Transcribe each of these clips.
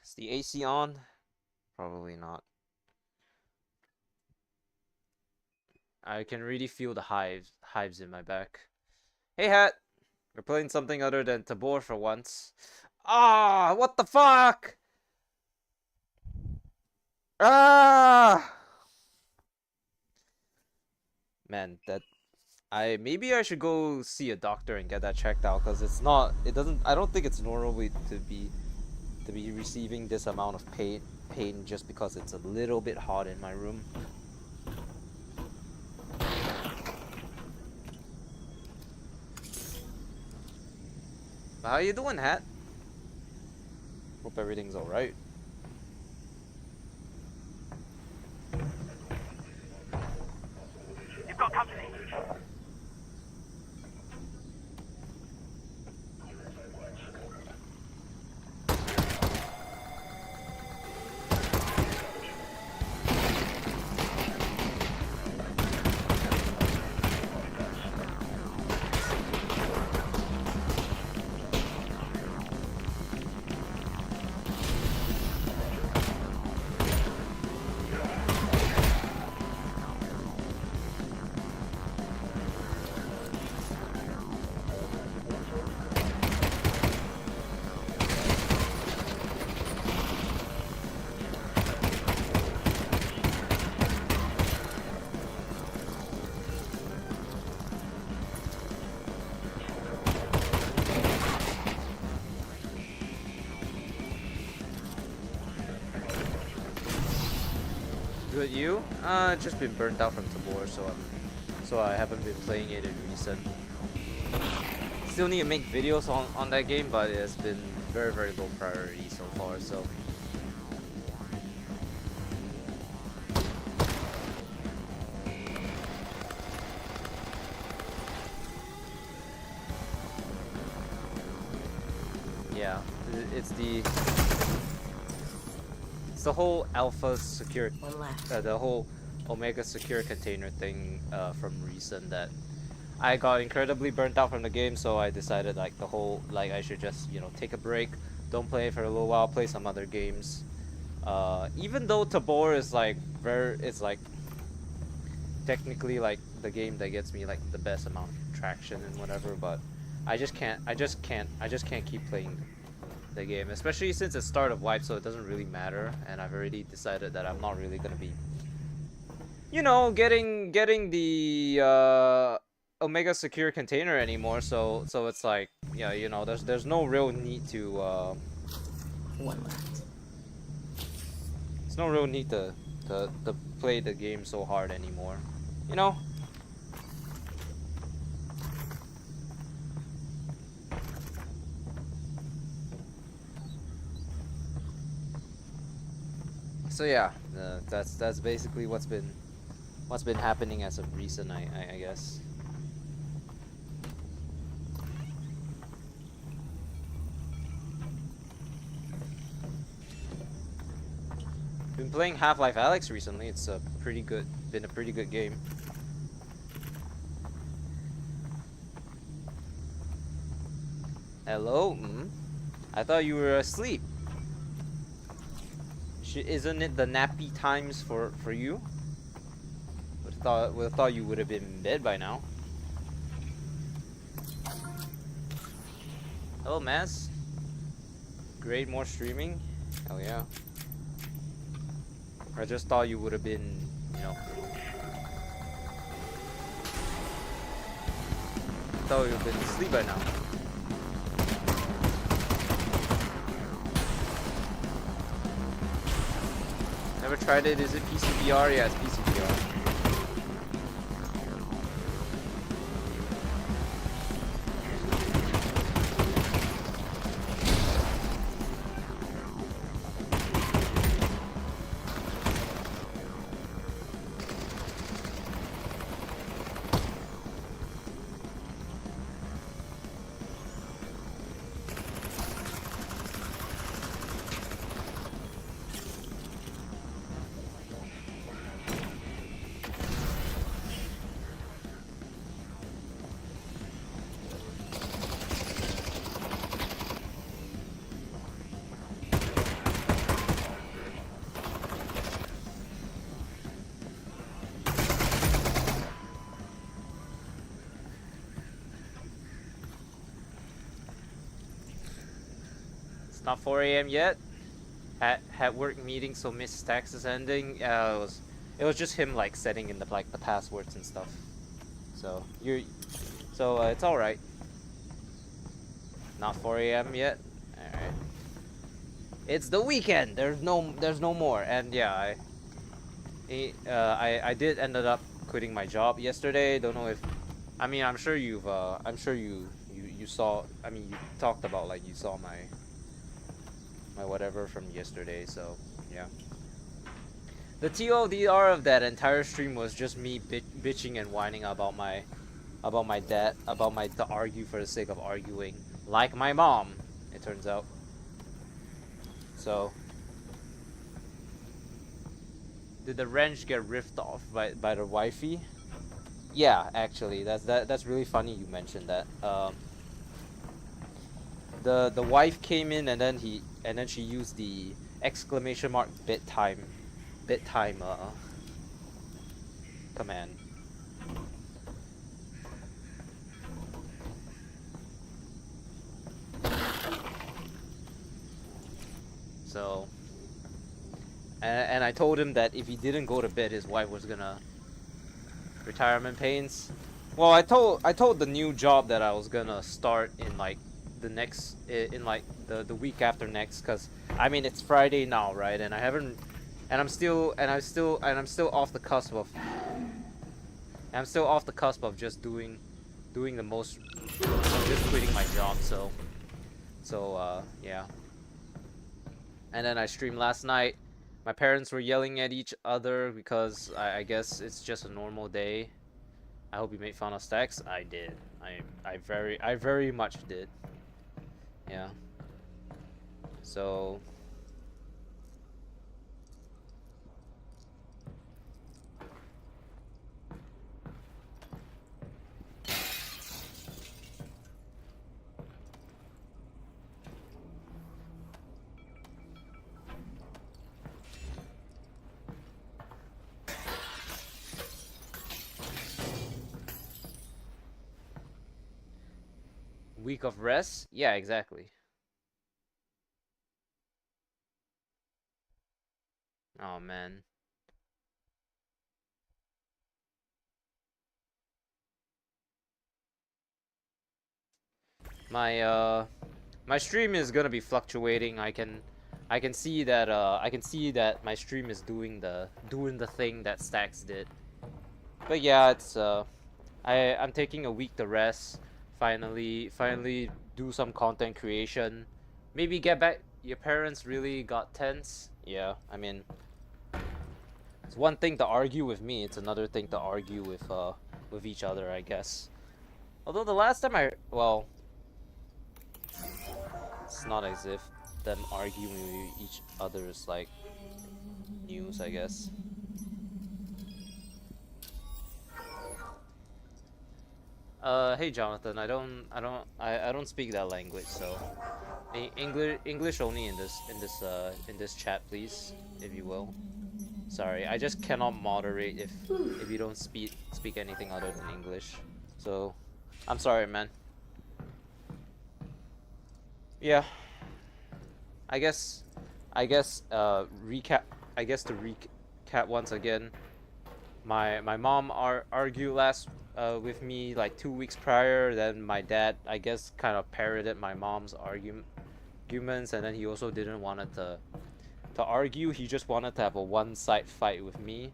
Is the AC on? Probably not. I can really feel the hives in my back. Hey, Hat! We're playing something other than Tabor for once. Ah, what the fuck? Ah! Man, maybe I should go see a doctor and get that checked out, because I don't think it's normal to be receiving this amount of pain just because it's a little bit hot in my room. How you doing, Hat? Hope everything's alright. You've got company. Good, you? Just been burnt out from Tabor, so I haven't been playing it in recent. Still need to make videos on that game, but it's been very low priority so far. So yeah, it's the whole alpha secure, the whole Omega secure container thing from recent that I got incredibly burnt out from the game, so I decided like I should just, you know, take a break, don't play for a little while, play some other games. Even though Tabor is like it's like technically like the game that gets me like the best amount of traction and whatever, but I just can't keep playing the game, especially since it's start of wipe, so it doesn't really matter, and I've already decided that I'm not really gonna be, you know, getting the Omega secure container anymore, so it's like, yeah, you know, there's no real need to One left. there's no real need to play the game so hard anymore, you know. So yeah, that's basically what's been happening as of recent, I guess. Been playing Half-Life Alyx recently. It's been a pretty good game. Hello? I thought you were asleep. Isn't it the nappy times for you? Would have thought you would have been in bed by now. Hello, Maz. Great, more streaming. Hell yeah. I just thought you would have been, you know. I thought you would have been asleep by now. Never tried it. Is it PCVR? Yeah, it's PCVR. not 4 a.m. yet. Had work meeting, so missed Stacks is ending. It was just him like setting in the passwords and stuff. So it's all right. Not 4 a.m. yet. All right. It's the weekend. There's no more. And yeah, I did ended up quitting my job yesterday. Don't know if, I mean, I'm sure you saw. I mean, you talked about like you saw my whatever from yesterday. So yeah. The TLDR of that entire stream was just me bitching and whining about my dad, to argue for the sake of arguing, like my mom, it turns out. So, did the wrench get ripped off by the wifey? Yeah, actually, that's really funny you mentioned that. The wife came in and then she used the exclamation mark bit time command. So, and I told him that if he didn't go to bed, his wife was gonna retirement pains. Well, I told the new job that I was gonna start in like the next in like the week after next, cause I mean it's Friday now, right? And I haven't, and I'm still off the cusp of, just doing the most, just quitting my job. So yeah. And then I streamed last night. My parents were yelling at each other because I guess it's just a normal day. I hope you made fun of Stacks. I did. I very much did. Yeah. So week of rest? Yeah, exactly. Oh man. My stream is gonna be fluctuating. I can see that my stream is doing the thing that Stacks did. But yeah, it's I'm taking a week to rest. Finally do some content creation. Maybe get back. Your parents really got tense. Yeah, I mean, it's one thing to argue with me. It's another thing to argue with each other, I guess. Although the last time well, it's not as if them arguing with each other is like news, I guess. Hey Jonathan, I don't speak that language, so English only in this chat, please, if you will. Sorry, I just cannot moderate if you don't speak anything other than English. So, I'm sorry, man. Yeah. I guess recap. I guess to recap once again. My mom argued last with me like 2 weeks prior. Then my dad, I guess, kind of parroted my mom's arguments, and then he also didn't want it to argue. He just wanted to have a one-side fight with me,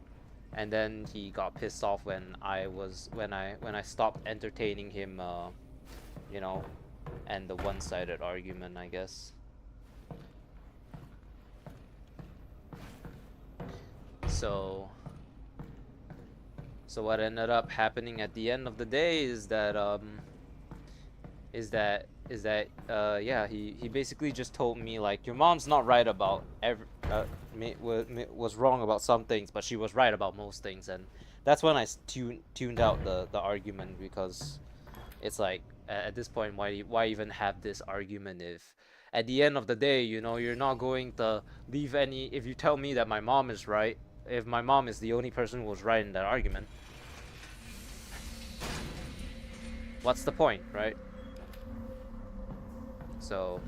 and then he got pissed off when I stopped entertaining him, you know, and the one-sided argument, I guess. So what ended up happening at the end of the day is that yeah, he basically just told me like, your mom's not right about was wrong about some things, but she was right about most things. And that's when I tuned out the argument, because it's like, at this point, why even have this argument if at the end of the day, you know, you're not going to leave any, if you tell me that my mom is right, if my mom is the only person who was right in that argument, what's the point, right? So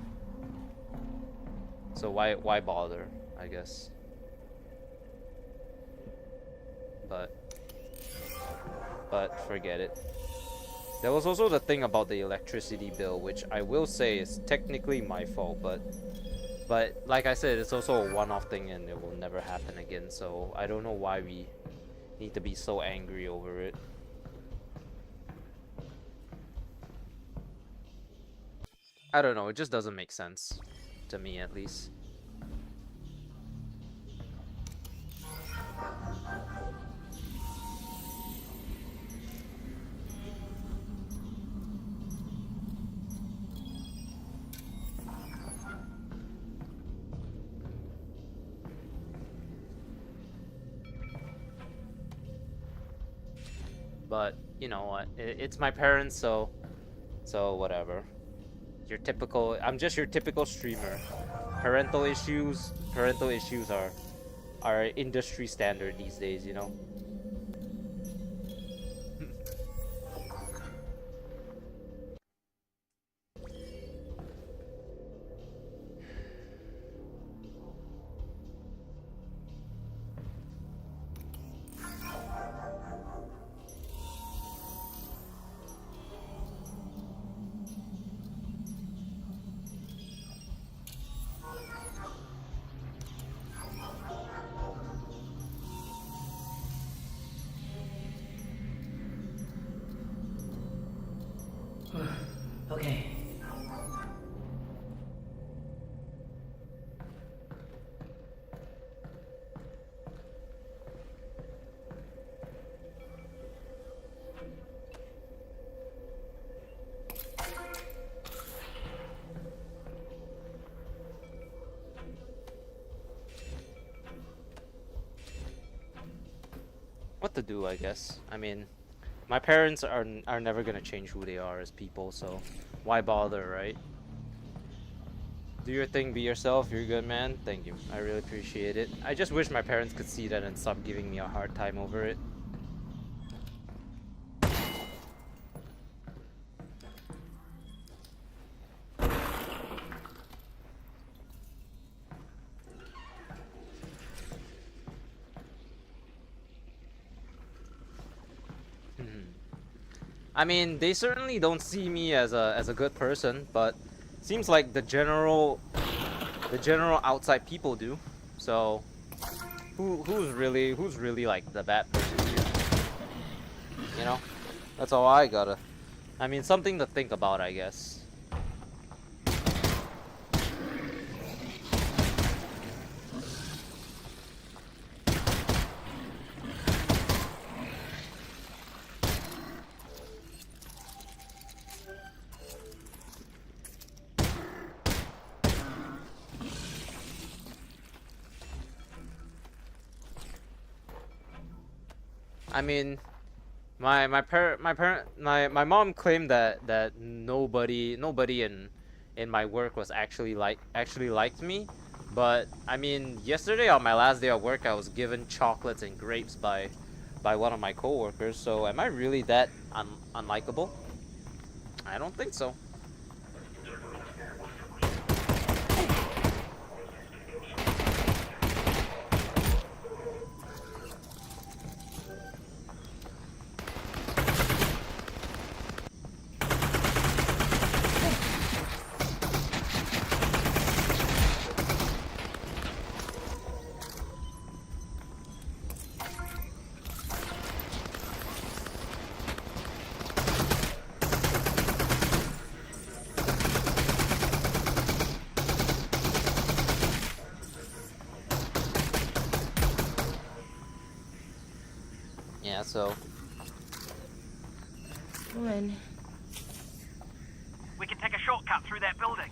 So why bother, I guess. But forget it. There was also the thing about the electricity bill, which I will say is technically my fault, but like I said, it's also a one-off thing and it will never happen again, so I don't know why we need to be so angry over it. I don't know, it just doesn't make sense. To me, at least. But you know what? It's my parents, so whatever. Your typical. I'm just your typical streamer. Parental issues are industry standard these days, you know. Okay. What to do, I guess. I mean, my parents are never gonna change who they are as people, so why bother, right? Do your thing, be yourself, you're a good man. Thank you. I really appreciate it. I just wish my parents could see that and stop giving me a hard time over it. I mean, they certainly don't see me as a good person, but seems like the general outside people do. So who's really like the bad person here? You know? That's all I gotta. I mean, something to think about, I guess. I mean, my mom claimed that nobody in my work was actually liked me, but I mean, yesterday on my last day of work, I was given chocolates and grapes by one of my coworkers. So am I really that unlikable? I don't think so. Yeah, so When? We can take a shortcut through that building.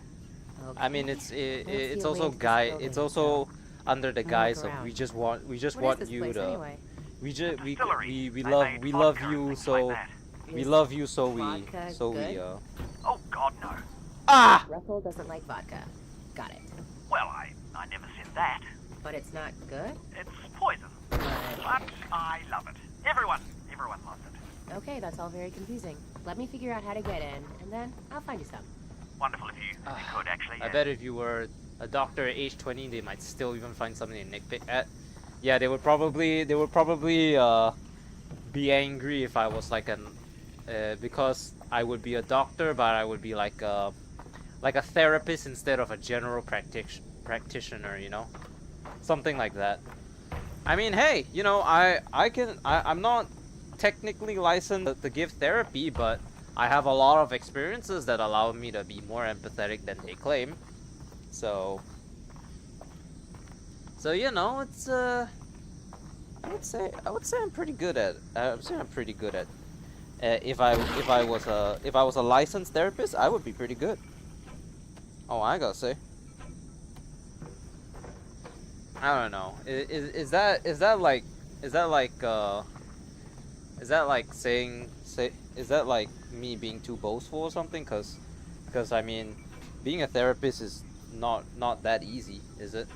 Okay. I mean, it's Let's also see a link to this it's building, also so under the I'll guise look of around. we just want What is you this place to anyway? we Distillery. They love made we vodka love and you things so like that. we Is love you so we vodka good? Oh God, no. ah Russell doesn't like vodka. Got it. Well, I never said that. But it's not good? It's poison, But... but I love it. Everyone loves it. Okay, that's all very confusing. Let me figure out how to get in, and then I'll find you some. Wonderful if you could actually. I bet if you were a doctor at age 20, they might still even find something to nitpick at. Yeah, they would probably be angry if I was like an because I would be a doctor, but I would be like a therapist instead of a general practitioner, you know, something like that. I mean, hey, you know, I'm not technically licensed to give therapy, but I have a lot of experiences that allow me to be more empathetic than they claim. So you know, it's I would say I'm pretty good at if I was a licensed therapist, I would be pretty good. Oh, I gotta say, I don't know. Is that like saying is that like me being too boastful or something? Cause I mean, being a therapist is not that easy, is it?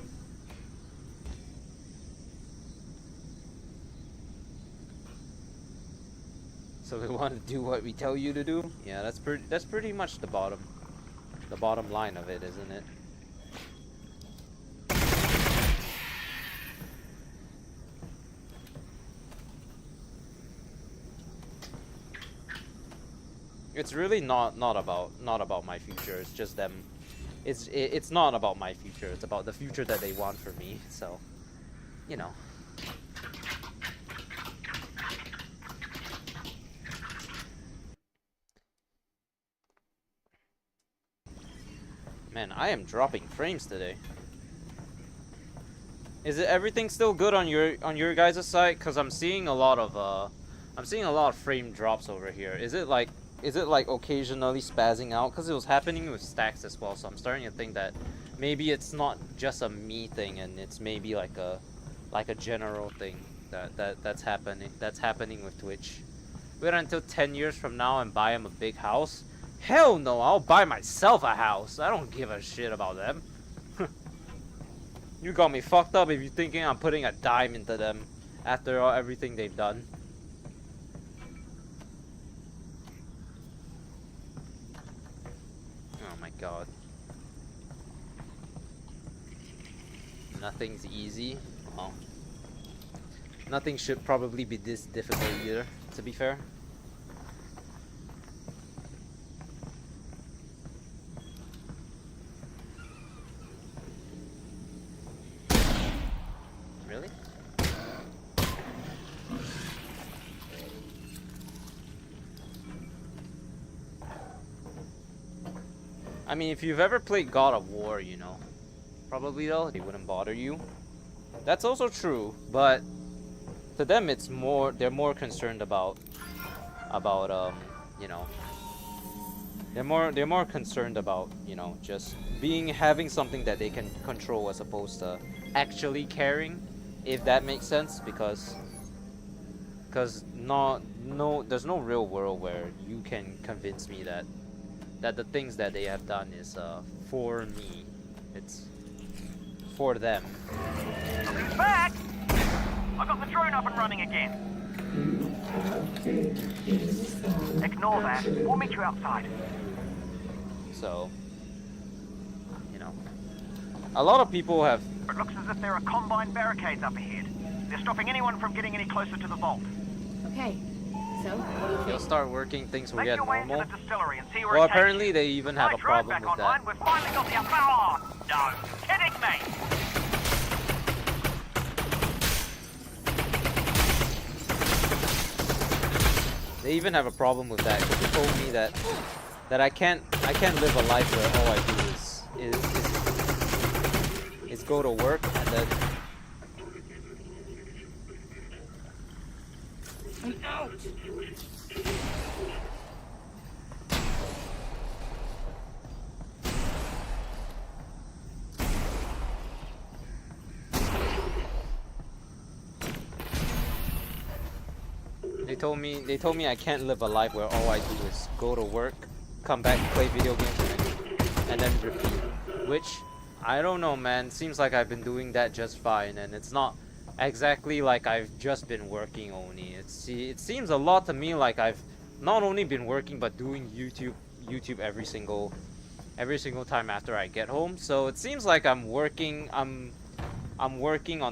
So we want to do what we tell you to do? Yeah, that's pretty much the bottom line of it, isn't it? It's really not about my future. It's just them. It's not about my future. It's about the future that they want for me. So, you know. Man, I am dropping frames today. Is it everything still good on your guys' side? Cause I'm seeing a lot of frame drops over here. Is it like occasionally spazzing out? Cause it was happening with stacks as well. So I'm starting to think that maybe it's not just a me thing, and it's maybe like a general thing that's happening with Twitch. Wait until 10 years from now and buy him a big house. Hell no, I'll buy myself a house. I don't give a shit about them. You got me fucked up if you're thinking I'm putting a dime into them after everything they've done. Oh my god. Nothing's easy. Well, nothing should probably be this difficult either, to be fair. Really? I mean, if you've ever played God of War, you know, probably though, they wouldn't bother you. That's also true, but to them it's more, they're more concerned about you know, they're more concerned about, you know, just having something that they can control as opposed to actually caring, if that makes sense, because there's no real world where you can convince me that the things that they have done is for me. It's for them. Who's back? I got the drone up and running again. Ignore that. We'll meet you outside. So, you know, a lot of people have. It looks as if there are combined barricades up ahead. They're stopping anyone from getting any closer to the vault. Okay. So, what do you They'll think? start working, things will Make get your way into normal. the distillery and see where Well, it takes apparently you. they even have a My drone problem back with online. that. We've finally got the oh, no, kidding me. They even have a problem with that because they told me that I can't live a life where all I do is go to work and then. I'm out. They told me I can't live a life where all I do is go to work, come back, play video games, and then repeat. Which, I don't know, man. Seems like I've been doing that just fine, and it's not exactly like I've just been working only. It seems a lot to me like I've not only been working but doing YouTube every single every single time after I get home. So it seems like I'm working on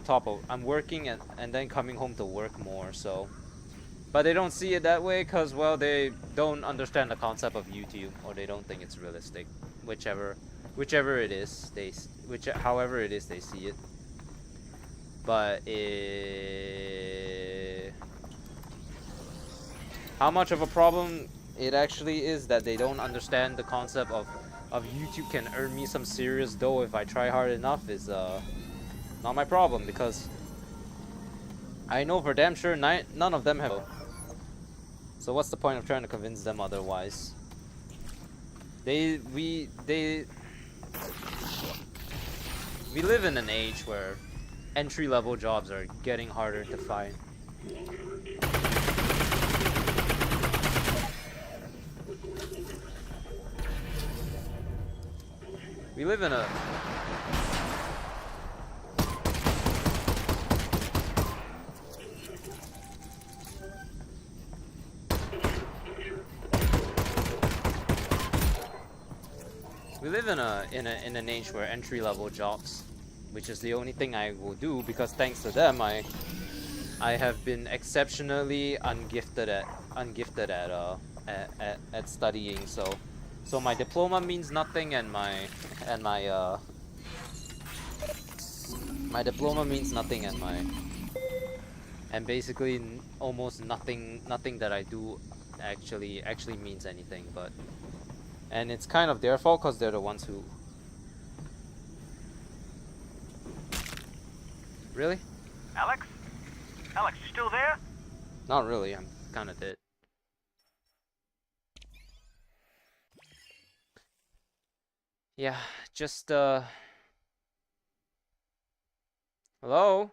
top of I'm working and then coming home to work more. So, but they don't see it that way because, well, they don't understand the concept of YouTube, or they don't think it's realistic. Whichever it is, however it is they see it. But how much of a problem it actually is that they don't understand the concept of YouTube can earn me some serious dough if I try hard enough is not my problem, because I know for damn sure none of them have. So what's the point of trying to convince them otherwise? We live in an age where entry-level jobs are getting harder to find. We live in a in an age where entry-level jobs, which is the only thing I will do, because thanks to them I have been exceptionally ungifted at studying. So my diploma means nothing, and my diploma means nothing, and basically almost nothing that I do actually means anything. And it's kind of their fault because they're the ones who. Really? Alex? Alex, you still there? Not really, I'm kind of dead. Yeah, just, hello?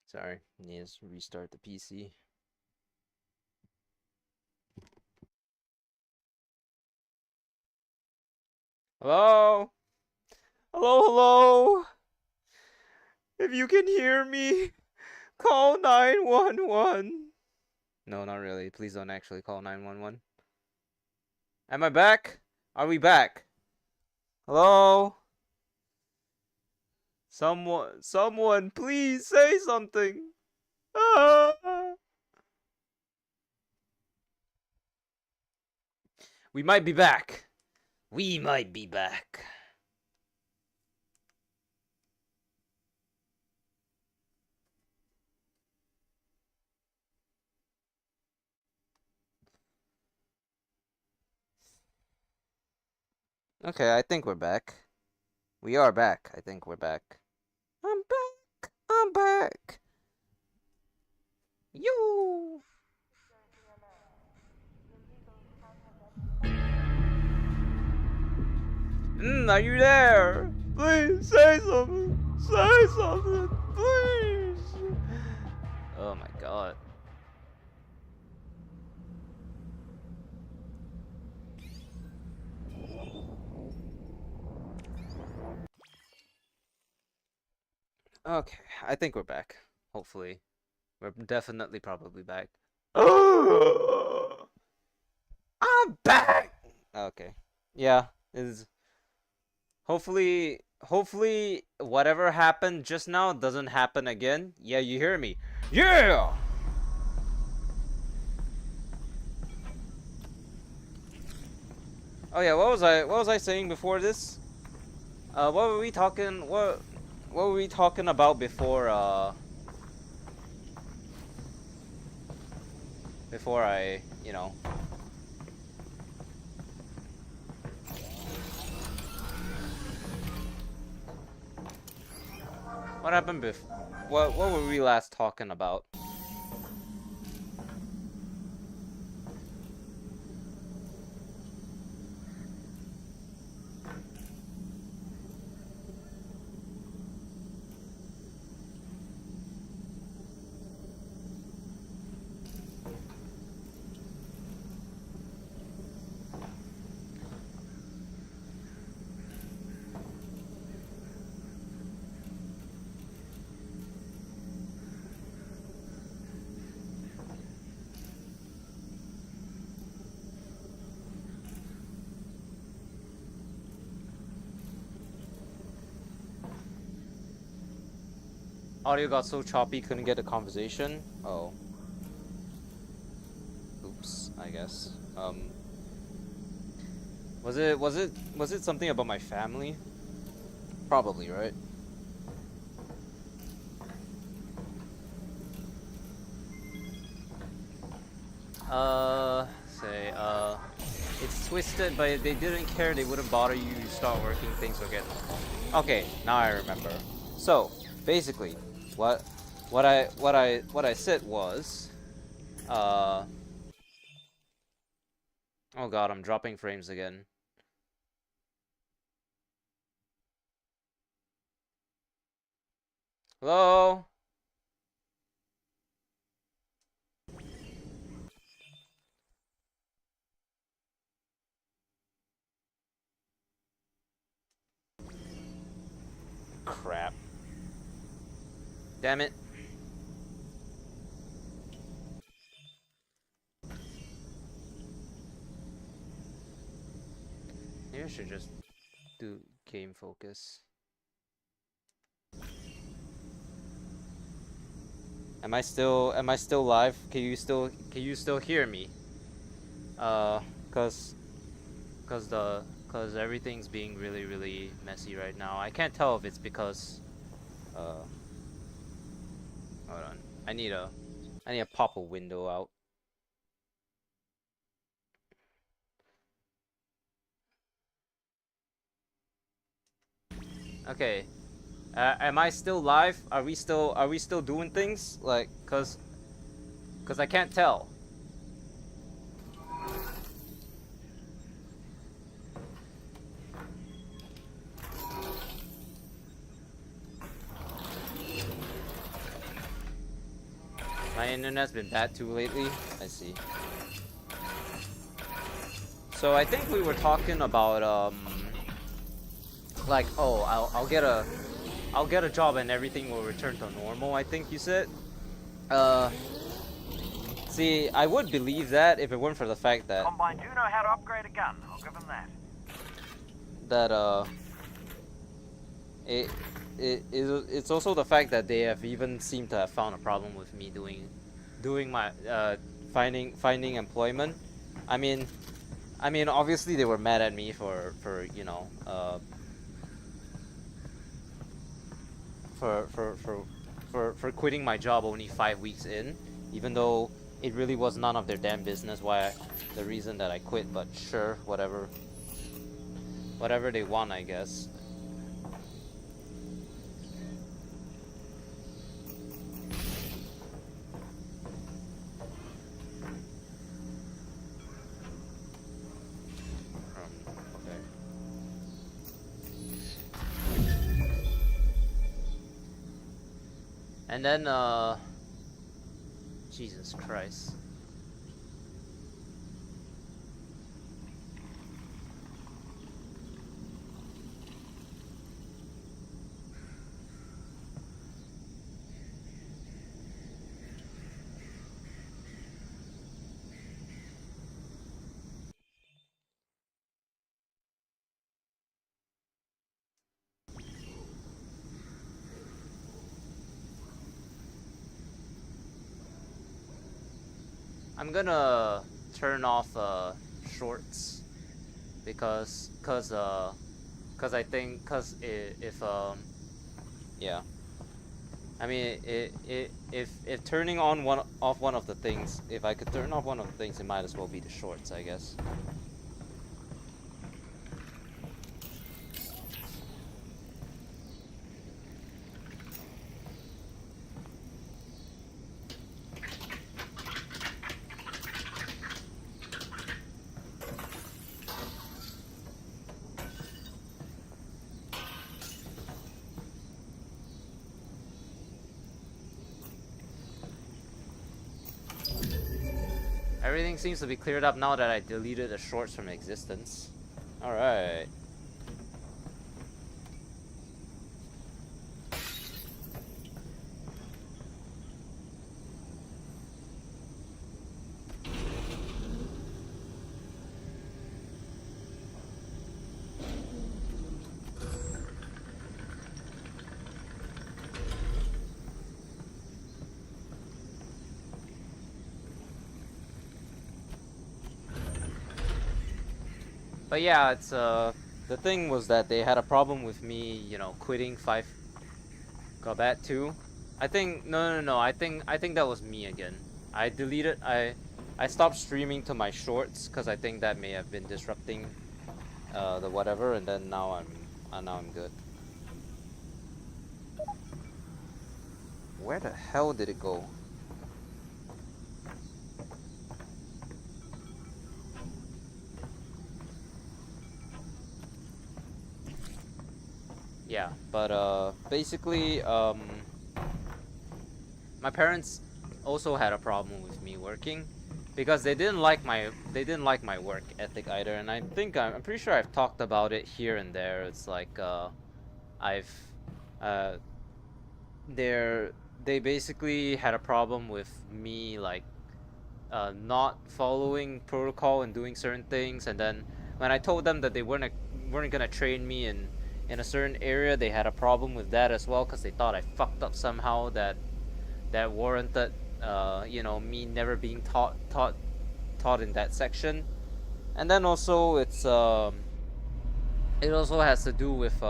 Sorry, need to restart the PC. Hello? Hello, hello? If you can hear me, call 911. No, not really. Please don't actually call 911. Am I back? Are we back? Hello? Someone, please say something. Ah. We might be back. We might be back. Okay, I think we're back. We are back. I think we're back. I'm back. I'm back. You. Are you there? Please say something. Say something, please. Oh my god. Okay, I think we're back. Hopefully. We're definitely probably back. I'm back! Okay. Yeah, is hopefully whatever happened just now doesn't happen again. Yeah, you hear me. Yeah! Oh yeah, what was I saying before this? What were we talking about before before I, you know. What happened what were we last talking about? Audio got so choppy, couldn't get a conversation. Oh. Oops, I guess. Was it something about my family? Probably, right? It's twisted, but if they didn't care, they wouldn't bother you. You start working, things will get normal. Okay, now I remember. So, basically, what I said was, oh god, I'm dropping frames again. Hello? Crap. Damn it. Maybe I should just do game focus. Am I still live? Can you still hear me? Cause everything's being really messy right now. I can't tell if it's because hold on. I need to pop a window out. Okay. Am I still live? Are we still doing things? Like, cause I can't tell. My internet's been bad too lately. I see. So I think we were talking about like, oh, I'll get a job and everything will return to normal, I think you said. See, I would believe that if it weren't for the fact that Combine do know how to upgrade a gun. I'll give them that. that it's also the fact that they have even seemed to have found a problem with me doing my finding employment. I mean obviously they were mad at me for you know for quitting my job only 5 weeks in, even though it really was none of their damn business the reason that I quit. But sure, whatever they want, I guess. Okay. And then Jesus Christ. I'm gonna turn off shorts because I think if yeah, I mean if turning on one of the things, if I could turn off one of the things, it might as well be the shorts, I guess. Everything seems to be cleared up now that I deleted the shorts from existence. Alright. But yeah, it's the thing was that they had a problem with me, you know, quitting 5 Combat 2. I think no. I think that was me again. I deleted I stopped streaming to my shorts because I think that may have been disrupting the whatever, and then now I'm good. Where the hell did it go? Yeah, but basically my parents also had a problem with me working because they didn't like my work ethic either, and I think I'm pretty sure I've talked about it here and there. It's like I've they basically had a problem with me like not following protocol and doing certain things, and then when I told them that they weren't gonna train me in a certain area, they had a problem with that as well because they thought I fucked up somehow that warranted you know, me never being taught in that section. And then also it's it also has to do with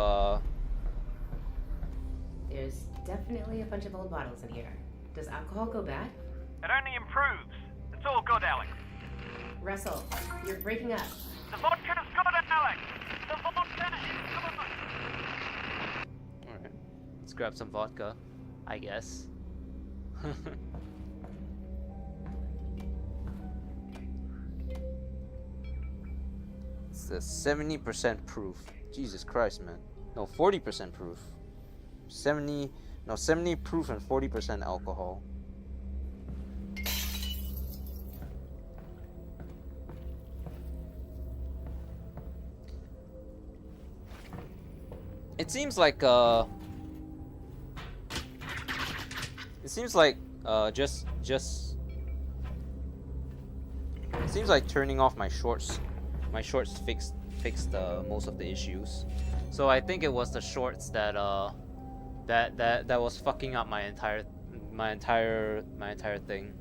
There's definitely a bunch of old bottles in here. Does alcohol go bad? It only improves. It's all good, Alyx. Russell, you're breaking up. The vodka's good, Alyx. The vodka is good. Alright, let's grab some vodka, I guess. It's a 70% proof. Jesus Christ, man. No, 40% proof. 70 proof and 40% alcohol. It seems like just it seems like turning off my shorts fixed most of the issues. So I think it was the shorts that that was fucking up my entire thing.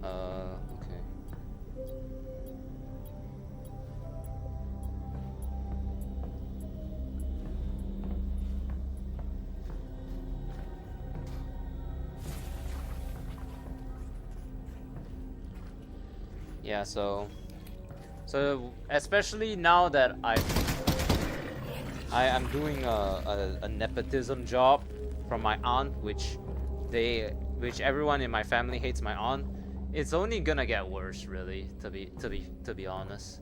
Okay. Yeah, so especially now that I'm doing a nepotism job from my aunt, which everyone in my family hates my aunt. It's only gonna get worse, really, to be honest.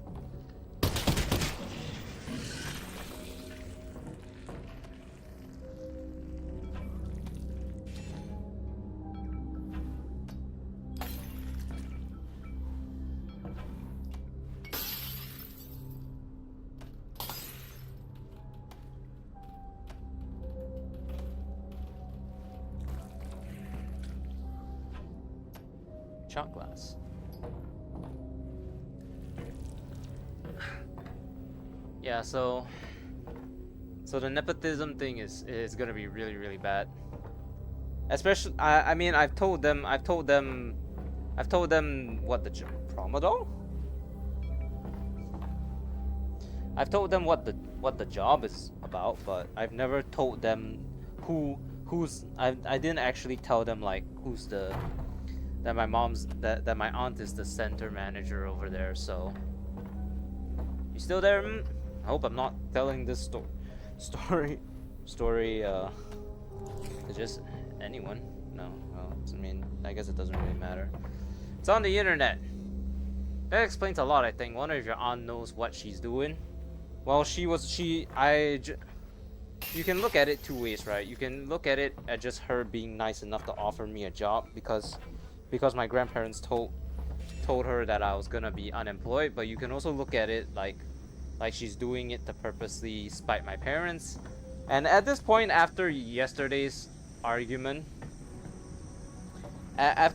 Shot glass. Yeah, so the nepotism thing is gonna be really bad. Especially, I mean, I've told them what the Promadol? I've told them what the job is about, but I've never told them I didn't actually tell them like who's that my aunt is the center manager over there. So you still there? I hope I'm not telling this story to just anyone. No, well, I mean, I guess it doesn't really matter. It's on the internet. That explains a lot, I think. Wonder if your aunt knows what she's doing. Well, you can look at it two ways, right? You can look at it as just her being nice enough to offer me a job because my grandparents told her that I was gonna be unemployed, but you can also look at it like she's doing it to purposely spite my parents. And at this point, after yesterday's argument, I'm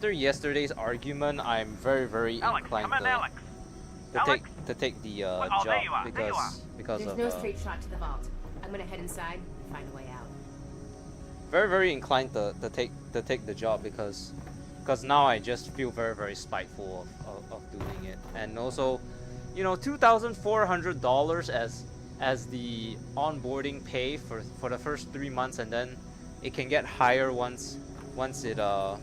very Alyx, inclined come in, Alyx. to take the Oh, job there you are. because There's of no straight shot to the vault. I'm gonna head inside and find a way out. very inclined to take the job because now I just feel very spiteful of doing it. And also, you know, $2,400 as the onboarding pay for the first 3 months, and then it can get higher once I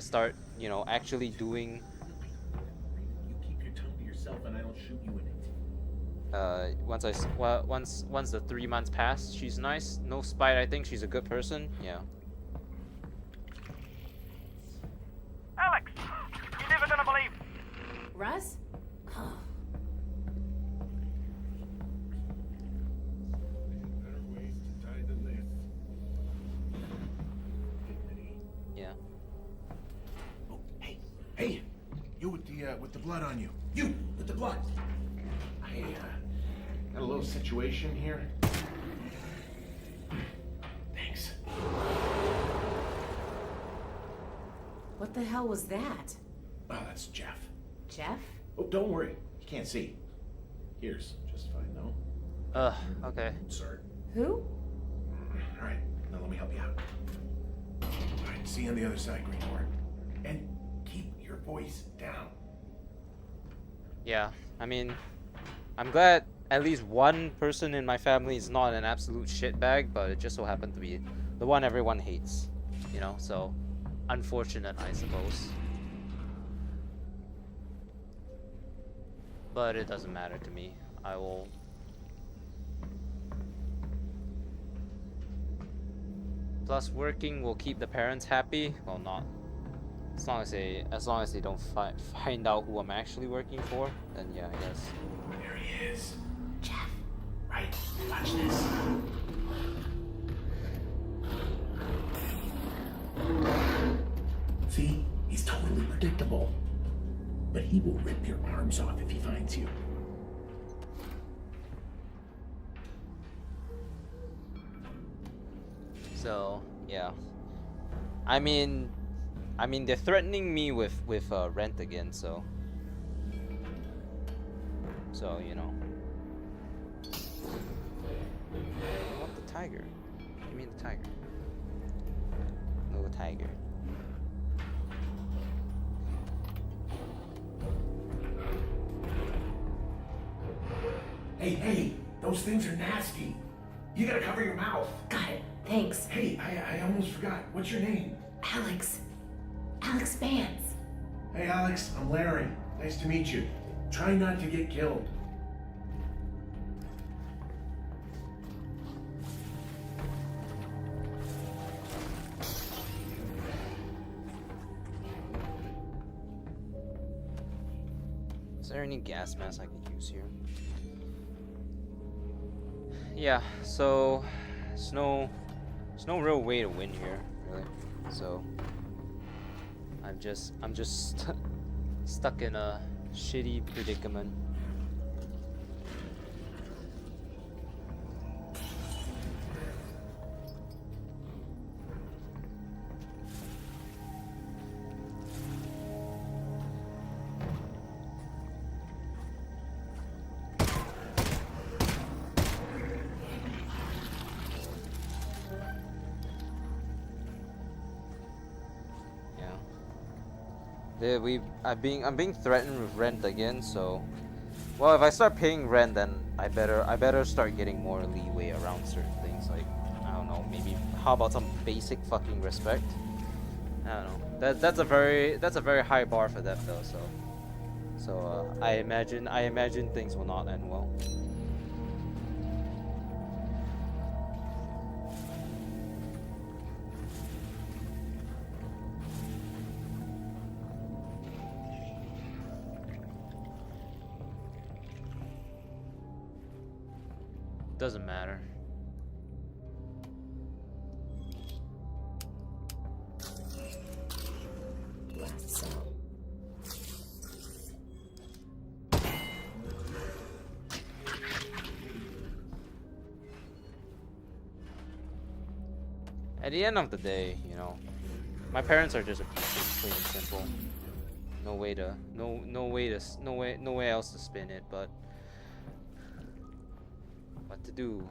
start, you know, actually doing. You keep your tongue to yourself, and I don't shoot you in it. Once the 3 months pass, she's nice, no spite. I think she's a good person. Yeah. Alyx, you're never gonna believe. Russ? Oh. Better ways to die than this. Yeah. Oh, hey, you with the blood on you. You with the blood. I got a little situation here. Thanks. What the hell was that? Oh, that's Jeff. Jeff? Oh, don't worry. You can't see. Here's just fine, though. Okay. Sorry. Who? All right, now let me help you out. All right, see you on the other side, Greenhorn. And keep your voice down. Yeah. I mean, I'm glad at least one person in my family is not an absolute shitbag, but it just so happened to be the one everyone hates. You know, so unfortunate, I suppose. But it doesn't matter to me. I will. Plus, working will keep the parents happy. Well, not as long as they don't find out who I'm actually working for. Then yeah, I guess. There he is. Jeff. Right, watch this. See, he's totally predictable. But he will rip your arms off if he finds you. So yeah, I mean they're threatening me with rent again. So you know. I want the tiger. Give me the tiger. No tiger. Hey, those things are nasty. You gotta cover your mouth. Got it. Thanks. Hey, I almost forgot. What's your name? Alyx. Alyx Vance. Hey, Alyx, I'm Larry. Nice to meet you. Try not to get killed. Is there any gas masks I could use here? Yeah, so there's no real way to win here, really. So I'm just stuck in a shitty predicament. I'm being threatened with rent again, so well, if I start paying rent, then I better start getting more leeway around certain things, like I don't know, maybe how about some basic fucking respect? I don't know. That's a very high bar for them though, so I imagine things will not end well. Doesn't matter. Last song. At the end of the day, you know, my parents are just a piece of plain and simple. No way else to spin it, but What to do?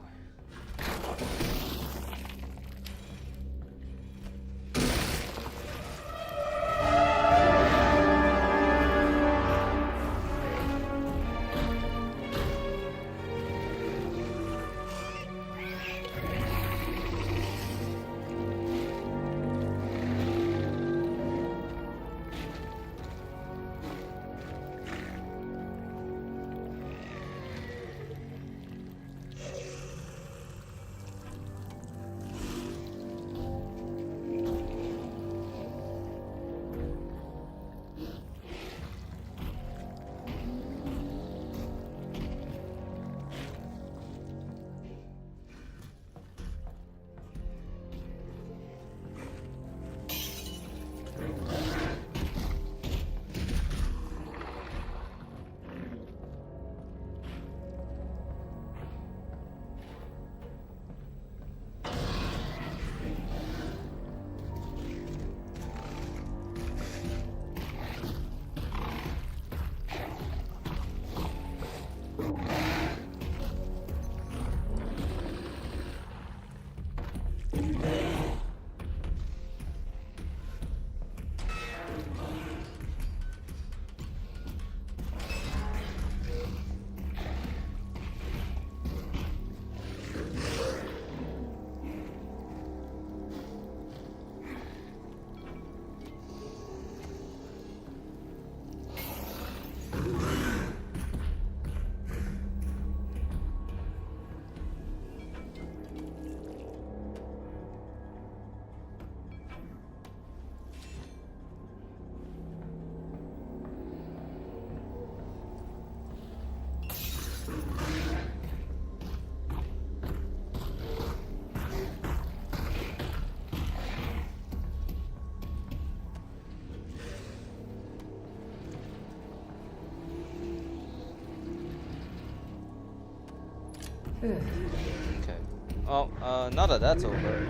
Okay. Well, now that that's over,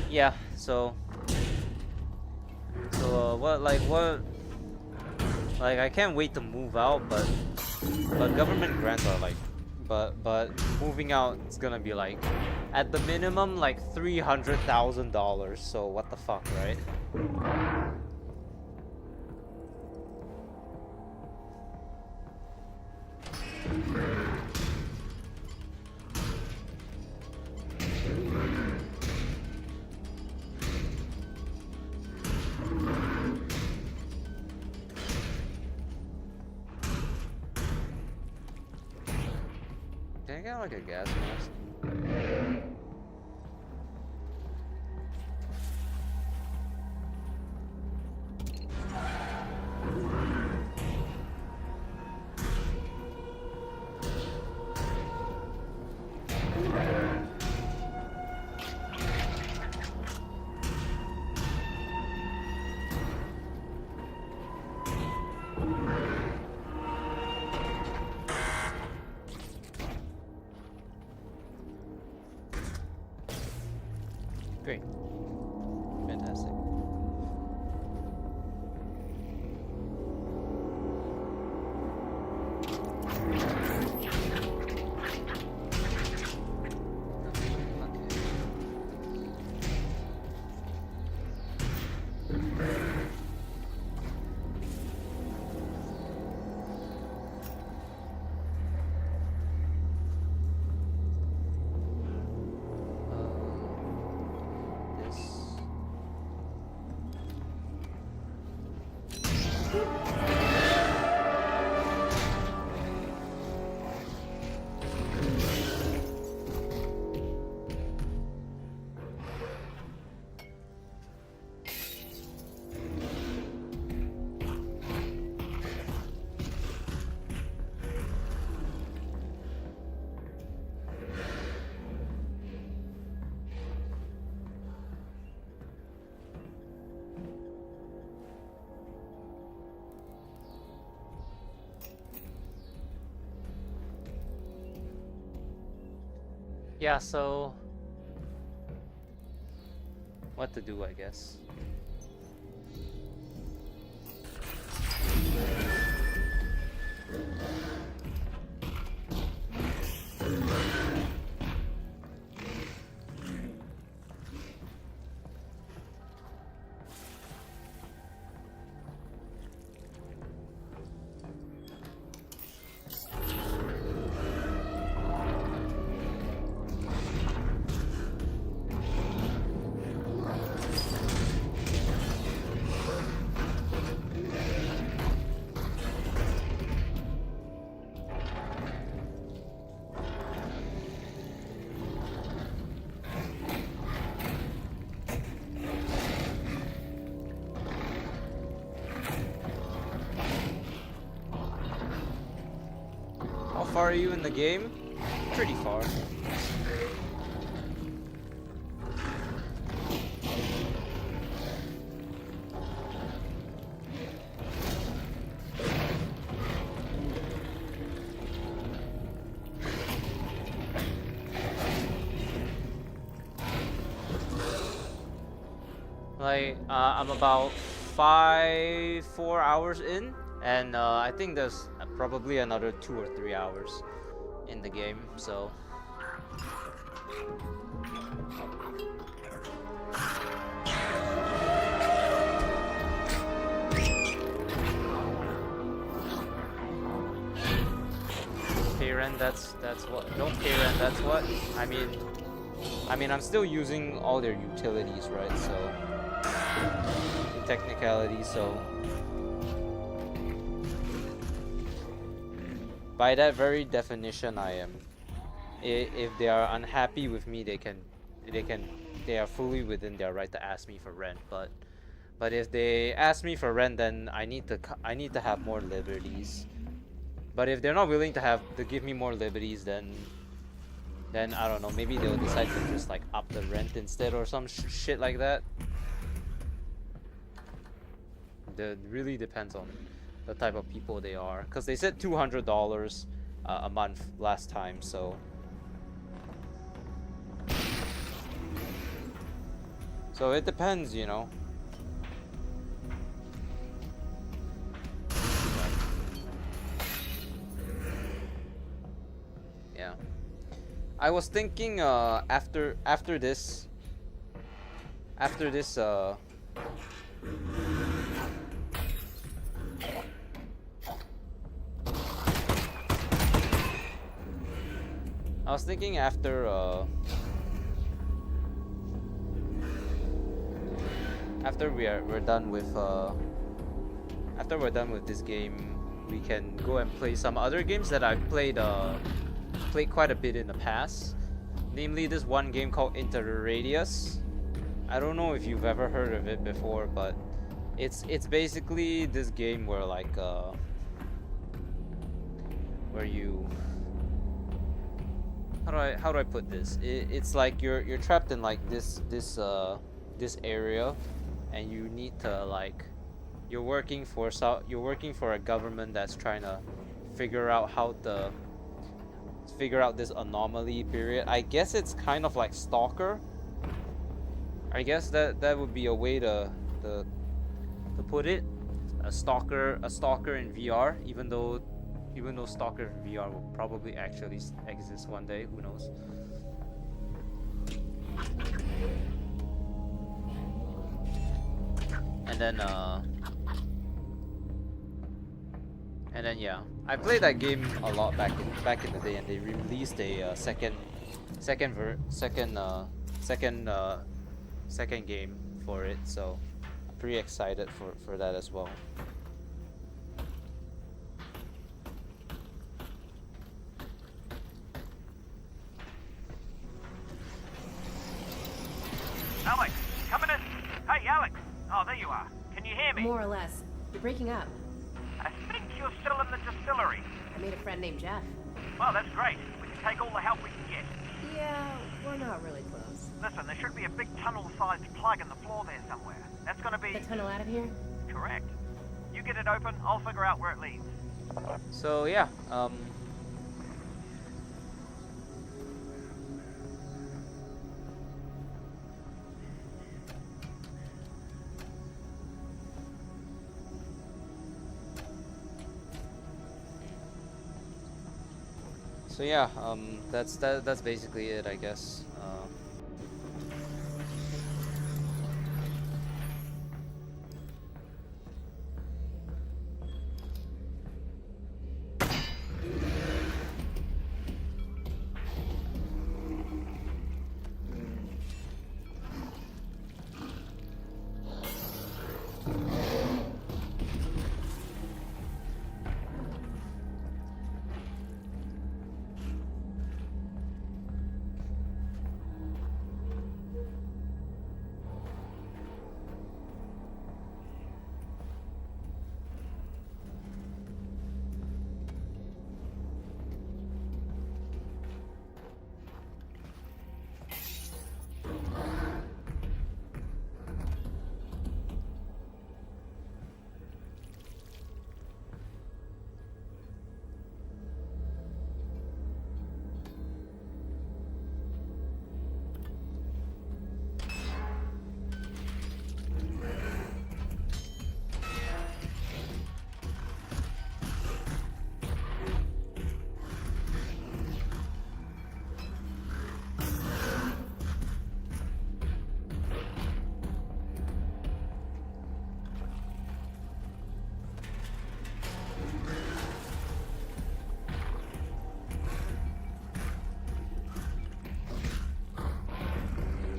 yeah. So, what? Like, I can't wait to move out, but government grants are like, but moving out is gonna be like, at the minimum, like $300,000. So what the fuck, right? Can I get like a gas mask? Great. Fantastic. Yeah, so what to do, I guess. far are you in the game? Pretty far. Like, I'm about 4 hours in, and I think there's probably another 2 or 3 hours in the game, so. Pay rent, that's what. Don't pay rent, that's what. I mean, I'm still using all their utilities, right? So, in technicality, so. By that very definition, I am. If they are unhappy with me, they are fully within their right to ask me for rent. But if they ask me for rent, then I need to have more liberties. But if they're not willing to give me more liberties, then I don't know. Maybe they'll decide to just like up the rent instead or some shit like that. It really depends on the type of people they are, because they said $200 a month last time, so it depends, you know. Yeah, I was thinking after this I was thinking after we're done with this game, we can go and play some other games that I've played quite a bit in the past. Namely, this one game called Into the Radius. I don't know if you've ever heard of it before, but it's basically this game where like where you how do I put this? It's like you're trapped in like this area, and you need to like you're working for a government that's trying to figure out how to figure out this anomaly period. I guess it's kind of like Stalker. I guess that would be a way to put it. A stalker in VR, even though Stalker VR will probably actually exist one day, who knows. And then yeah, I played that game a lot back in the day, and they released a second game for it, so I'm pretty excited for that as well. Alyx, coming in. Hey, Alyx. Oh, there you are. Can you hear me? More or less. You're breaking up. I think you're still in the distillery. I made a friend named Jeff. Well, that's great. We can take all the help we can get. Yeah, we're not really close. Listen, there should be a big tunnel-sized plug in the floor there somewhere. That's gonna be... The tunnel out of here? Correct. You get it open, I'll figure out where it leads. So yeah, that's basically it, I guess.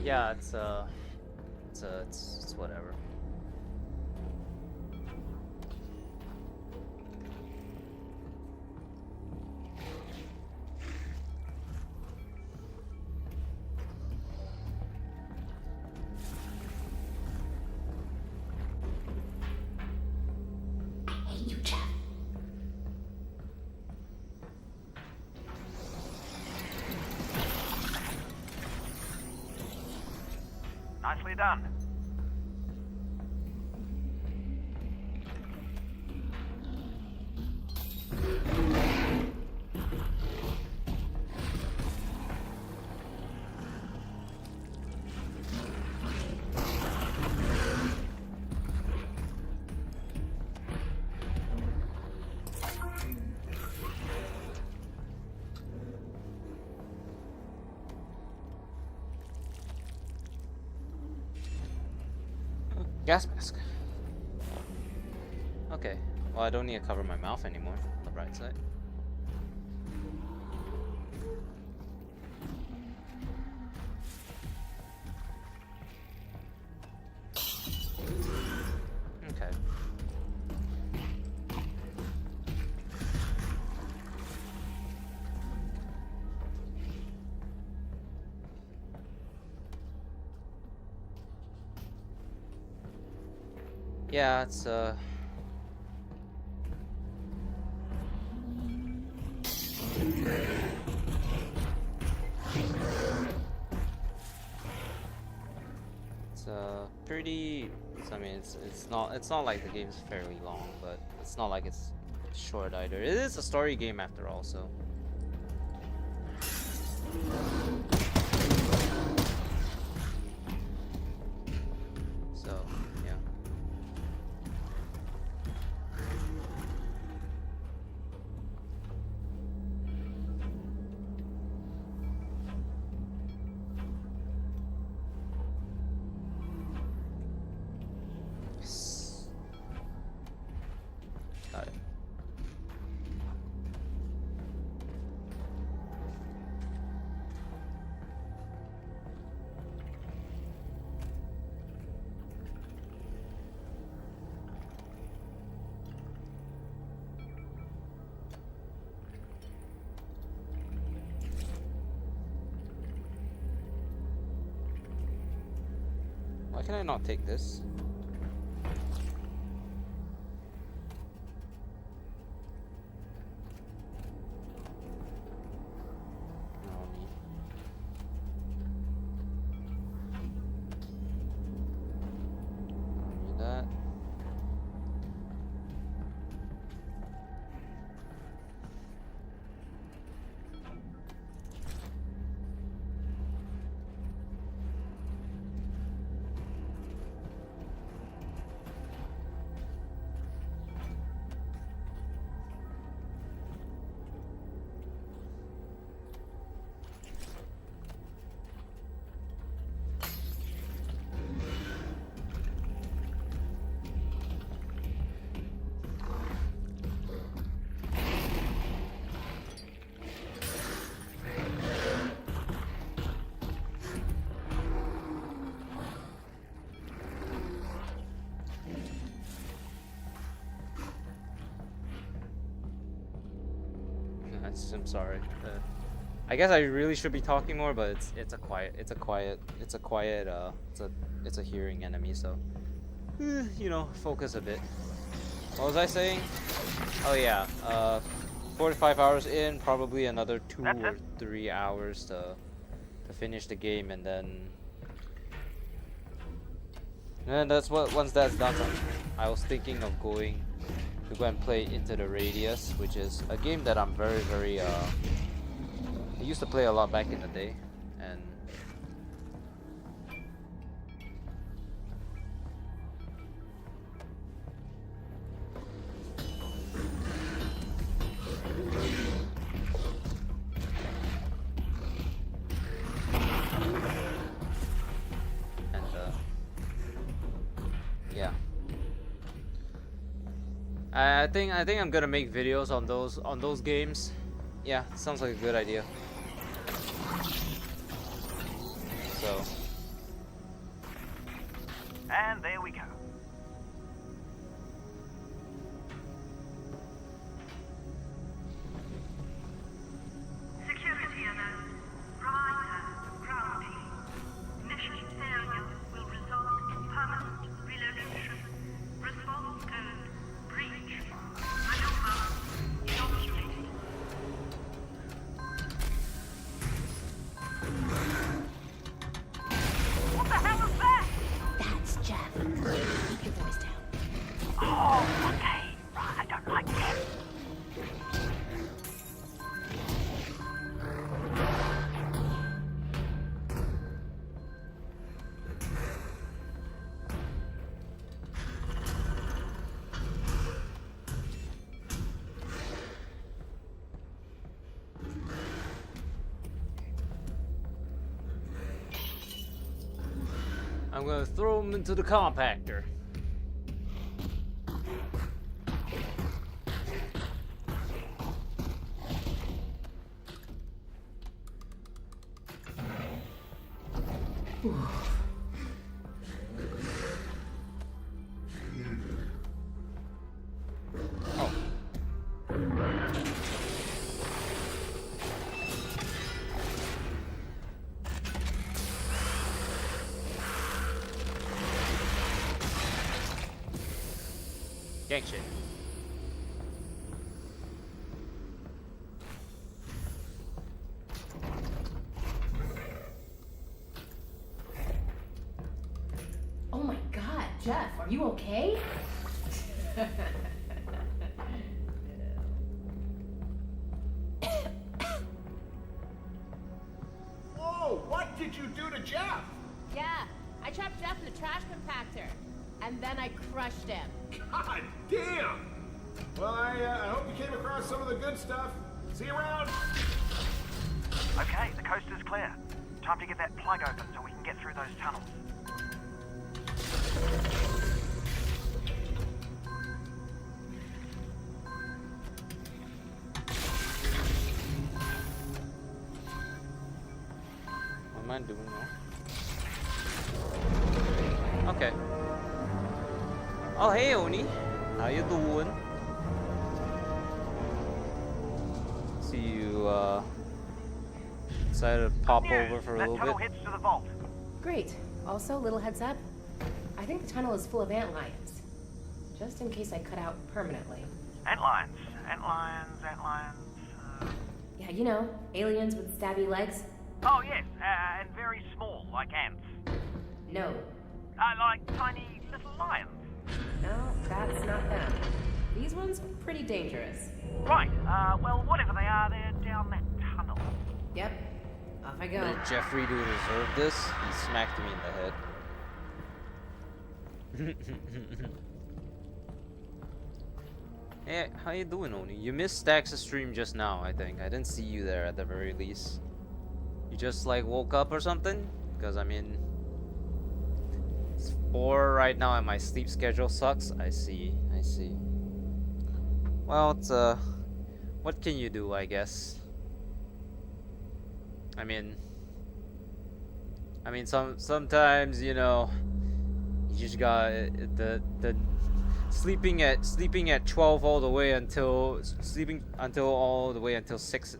Yeah, it's whatever. Hey, you Jeff. Nicely done. Gas mask. Okay. Well, I don't need to cover my mouth anymore. On the bright side. Okay. Yeah, it's pretty. I mean, it's not like the game's fairly long, but it's not like it's short either. It is a story game after all, so. So yeah. Yes. Got it. Why can I not take this? No need. Don't need that. I'm sorry. I guess I really should be talking more, but it's a hearing enemy, so you know, focus a bit. What was I saying? Oh yeah, 4 to 5 hours in, probably another 2 or 3 hours to finish the game, and then that's what once that's done. I was thinking of going to go and play Into the Radius, which is a game that I'm very I used to play a lot back in the day, and yeah. I think I'm gonna make videos on those games. Yeah, sounds like a good idea. So What the hell is that? That's Jeff. Keep your voice down. Oh, okay. Right, I don't like that. I'm gonna throw him into the compactor. Gang shit. Oh my god, Jeff, are you okay? Whoa! What did you do to Jeff? Yeah, I trapped Jeff in the trash compactor, and then I crushed him. God damn! Well, I hope you came across some of the good stuff. See you around. Okay, the coast is clear. Time to get that plug open so we can get through those tunnels. What am I doing now? Okay. Oh, hey, Oni. How you doing? See you, decided to pop News, over for a that little tunnel bit. heads to the vault. Great. Also, little heads up. I think the tunnel is full of antlions. Just in case I cut out permanently. Antlions. Antlions, antlions. Yeah, you know, aliens with stabby legs. Oh, yes, and very small, like ants. No. Like tiny little lions. No, that's not them. These ones pretty dangerous. Right, well, whatever they are, they're down that tunnel. Yep. Off I go. Did Jeffrey do deserve this? He smacked me in the head. Hey, how you doing, Oni? You missed Stax' stream just now, I think. I didn't see you there at the very least. You just like woke up or something? Because I mean, it's 4 right now and my sleep schedule sucks. I see. Well, it's what can you do, I guess? I mean sometimes, you know, you just got the sleeping at 12 all the way until 6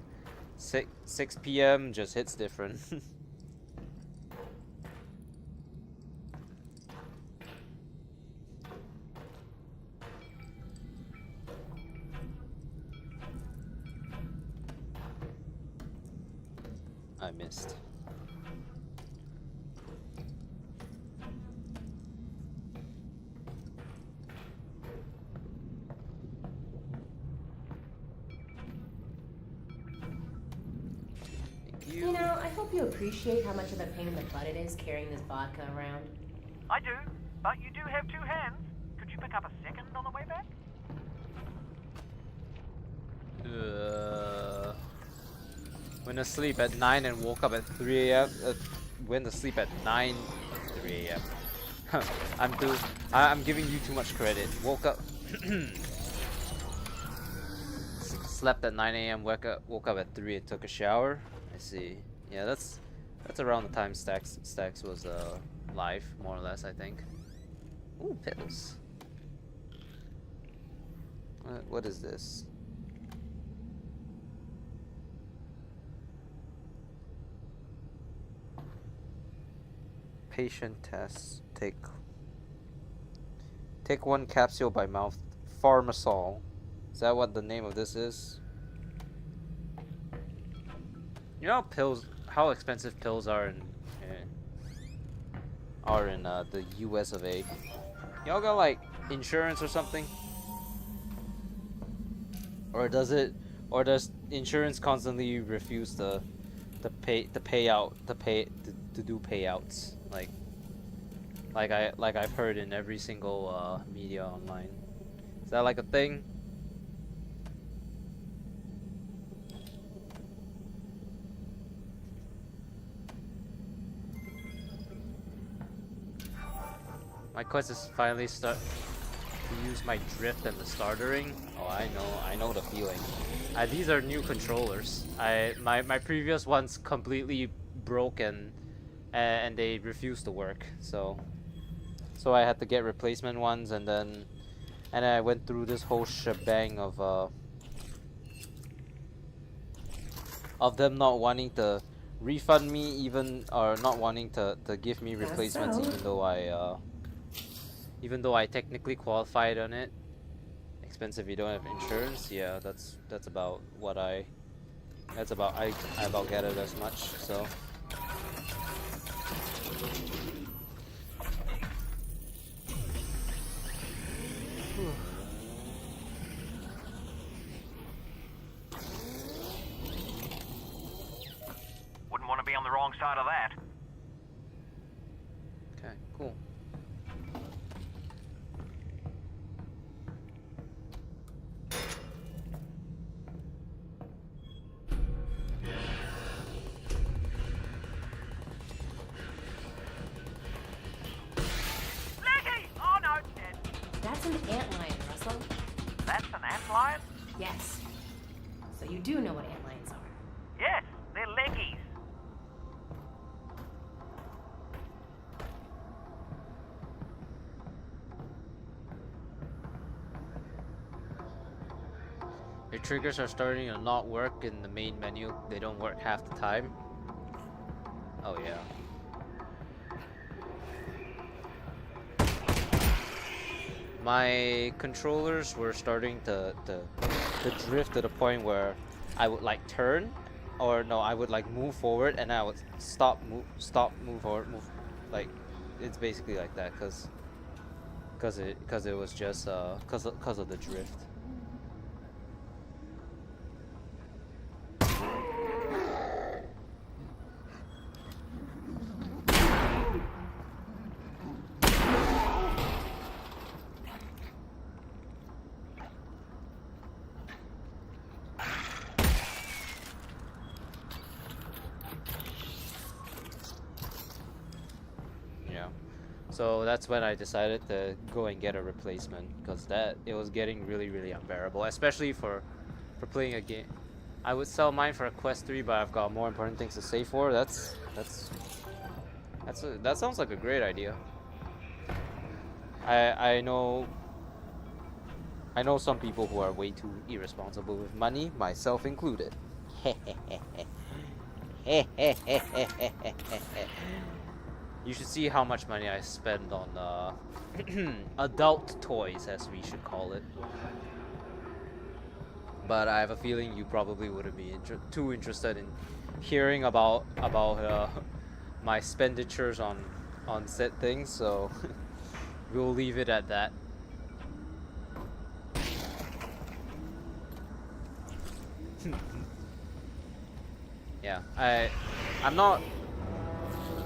p.m. just hits different. I missed. You know, I hope you appreciate how much of a pain in the butt it is carrying this vodka around. I do, but you do have 2 hands. Could you pick up a second on the way back? Went to sleep at 9 and woke up at 3 a.m. Went to sleep at 9 3 a.m. I'm giving you too much credit. Woke up slept at 9 a.m. woke up at 3 and took a shower. I see. Yeah, that's around the time Stax was live, more or less, I think. Ooh, pills. What is this? Patient tests. Take 1 capsule by mouth. Pharmasol. Is that what the name of this is? You know how expensive pills are in the US of A. Y'all got like insurance or something? Or does insurance constantly refuse to do payouts? Like I've heard in every single media online. Is that like a thing? My quest is finally start to use my drift and the startering. Oh, I know the feeling. These are new controllers. My previous ones completely broke and they refused to work. So I had to get replacement ones, and then I went through this whole shebang of them not wanting to refund me, even, or not wanting to give me replacements, even though I technically qualified on it. Expensive if you don't have insurance. Yeah, that's about what I about get it as much. So Wouldn't want to be on the wrong side of that. okay, cool. Leggy! Oh no, it's dead. That's an antlion, Russell. That's an antlion? Yes. So you do know what antlions are. Yes, they're leggies. Your triggers are starting to not work in the main menu. They don't work half the time. Oh yeah. My controllers were starting to drift to the point where I would like turn, or no, I would like move forward and I would move forward, move, like it's basically like that cuz it was just cuz of the drift. So that's when I decided to go and get a replacement, because it was getting really unbearable, especially for playing a game. I would sell mine for a Quest 3, but I've got more important things to save for. That sounds like a great idea. I know some people who are way too irresponsible with money, myself included. You should see how much money I spend on adult toys, as we should call it. But I have a feeling you probably wouldn't be too interested in hearing about my expenditures on said things, so we'll leave it at that. Yeah,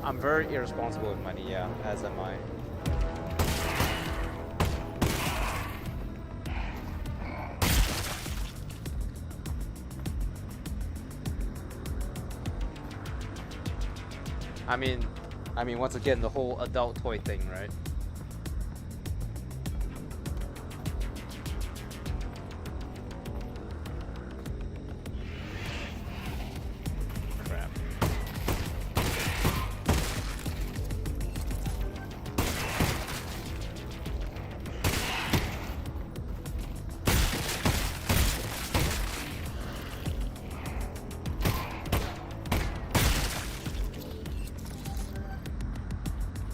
I'm very irresponsible with money, yeah, as am I. I mean, once again, the whole adult toy thing, right? Crap.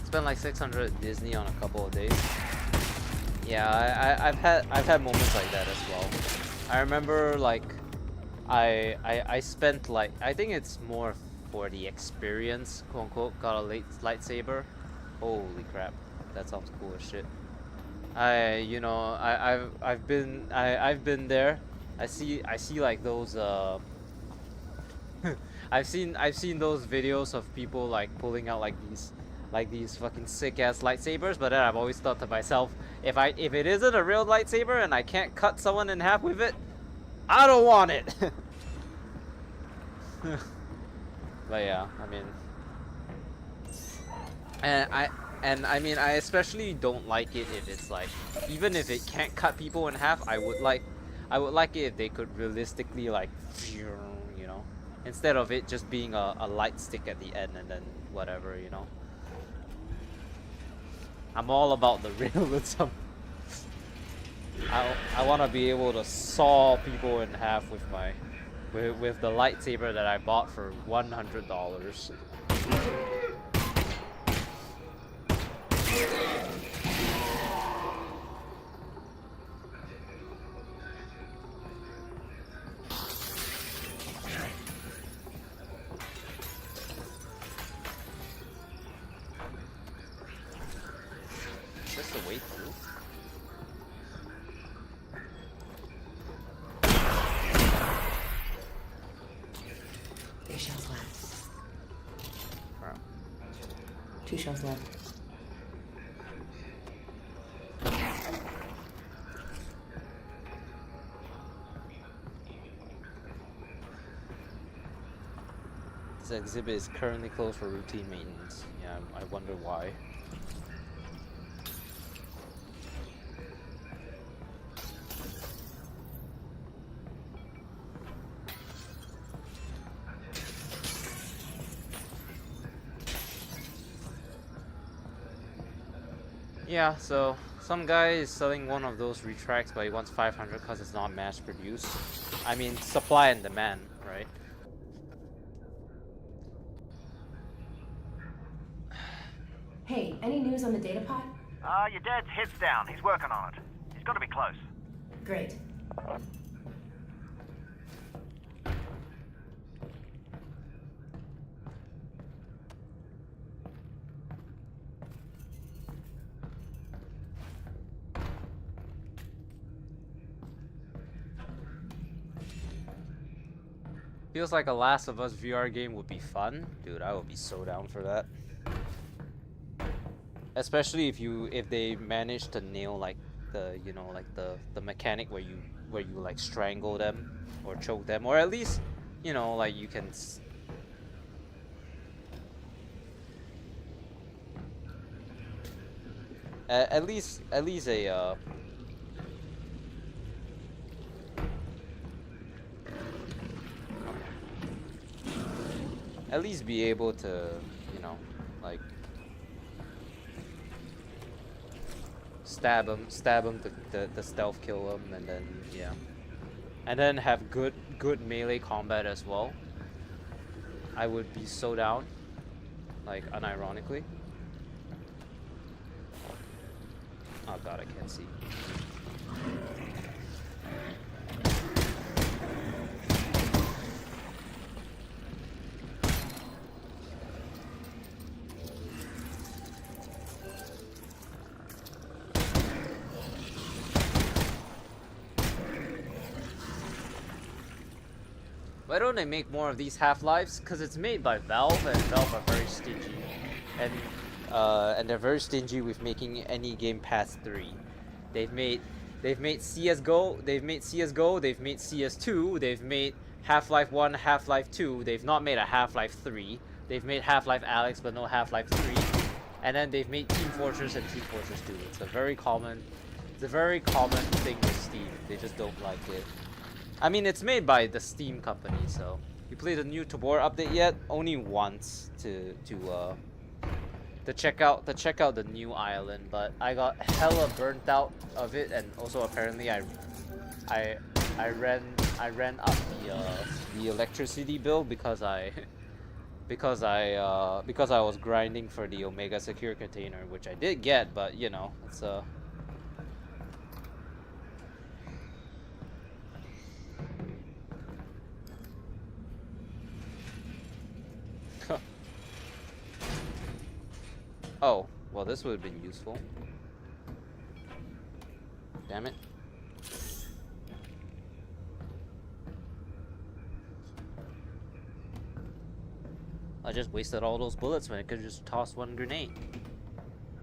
Spent like 600 at Disney on a couple of days. Yeah, I've had moments like that as well. I remember like I spent like, I think it's more for the experience, quote unquote, got a lightsaber. Holy crap, that sounds cool as shit. I've been there. I see like those I've seen those videos of people like pulling out like these fucking sick ass lightsabers, but then I've always thought to myself, if it isn't a real lightsaber and I can't cut someone in half with it, I don't want it. But yeah, I mean, I especially don't like it if it's like, even if it can't cut people in half, I would like it if they could realistically like, you know, instead of it just being a light stick at the end and then whatever, you know. I'm all about the realism. I want to be able to saw people in half with my with the lightsaber that I bought for $100. Is this the way through? Three shells left. Wow. 2 shells left. This exhibit is currently closed for routine maintenance. Yeah, I wonder why. Yeah, so some guy is selling one of those retracts, but he wants 500 because it's not mass produced. I mean, supply and demand, right? Hey, any news on the data pod? Your dad's head's down. He's working on it. He's got to be close. Great. Feels like a Last of Us VR game would be fun. Dude, I would be so down for that. Especially if they manage to nail like the, you know, like the mechanic where you like strangle them or choke them, or at least, you know, like you can at least a at least be able to, you know, like stab him to stealth kill him, and then yeah, and then have good melee combat as well. I would be so down, like unironically. Oh god, I can't see. Why don't they make more of these Half-Lives? Because it's made by Valve, and Valve are very stingy, and they're very stingy with making any game past 3. They've made CS:GO, they've made CS2, they've made Half-Life 1, Half-Life 2. They've not made a Half-Life 3. They've made Half-Life Alyx, but no Half-Life 3. And then they've made Team Fortress and Team Fortress 2. It's a very common thing with Steam. They just don't like it. I mean, it's made by the Steam company, so you played the new Tabor update yet? Only once to check out the new island, but I got hella burnt out of it, and also apparently I ran up the electricity bill because I was grinding for the Omega Secure container, which I did get, but you know, it's Oh, well, this would have been useful. Damn it. I just wasted all those bullets when I could just toss one grenade.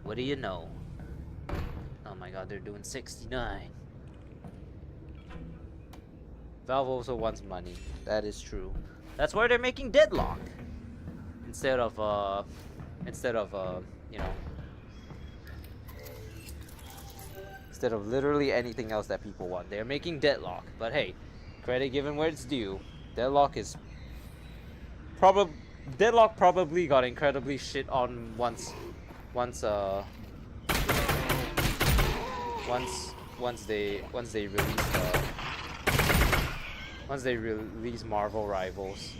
What do you know? Oh my god, they're doing 69. Valve also wants money. That is true. That's why they're making Deadlock. Instead of, you know, instead of literally anything else that people want. They're making Deadlock. But hey, credit given where it's due. Deadlock probably got incredibly shit on once they release Marvel Rivals.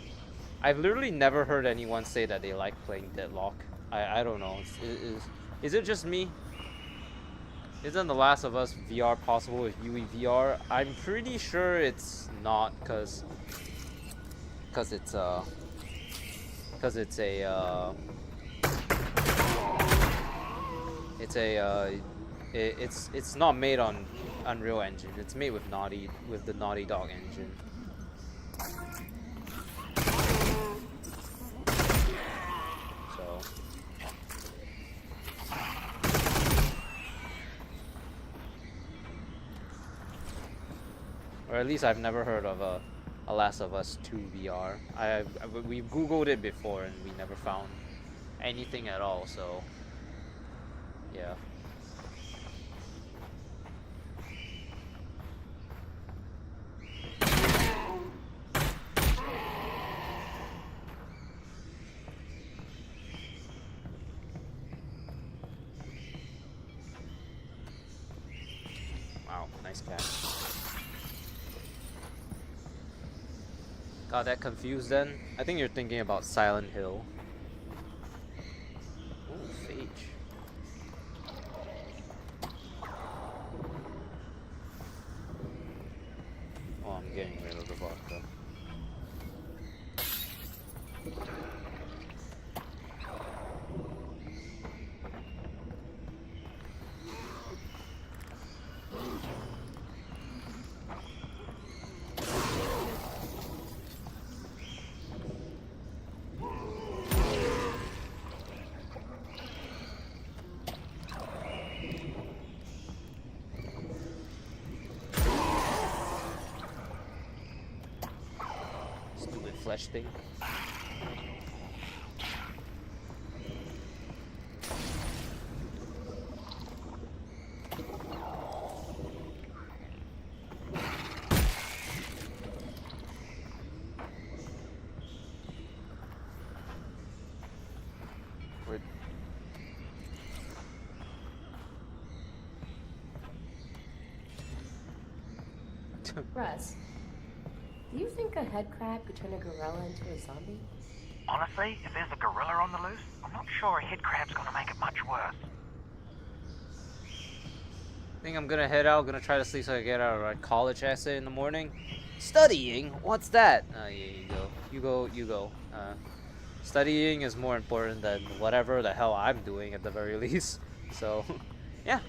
I've literally never heard anyone say that they like playing Deadlock. I don't know. Is it just me? Isn't The Last of Us VR possible with UE VR? I'm pretty sure it's not, cause it's not made on Unreal Engine. It's made with the Naughty Dog engine. So or at least I've never heard of a Last of Us 2 VR. We've googled it before and we never found anything at all, so yeah. Wow, nice catch. Got that confused then? I think you're thinking about Silent Hill. Ooh, Phage. Oh, I'm getting rid of the vodka. Flesh thing. Russ, do you think a head crab could turn a gorilla into a zombie? Honestly, if there's a gorilla on the loose, I'm not sure a head crab's gonna make it much worse. I think I'm gonna head out, gonna try to sleep so I get out of a college essay in the morning. Studying? What's that? Yeah, you go. Studying is more important than whatever the hell I'm doing at the very least. So, yeah,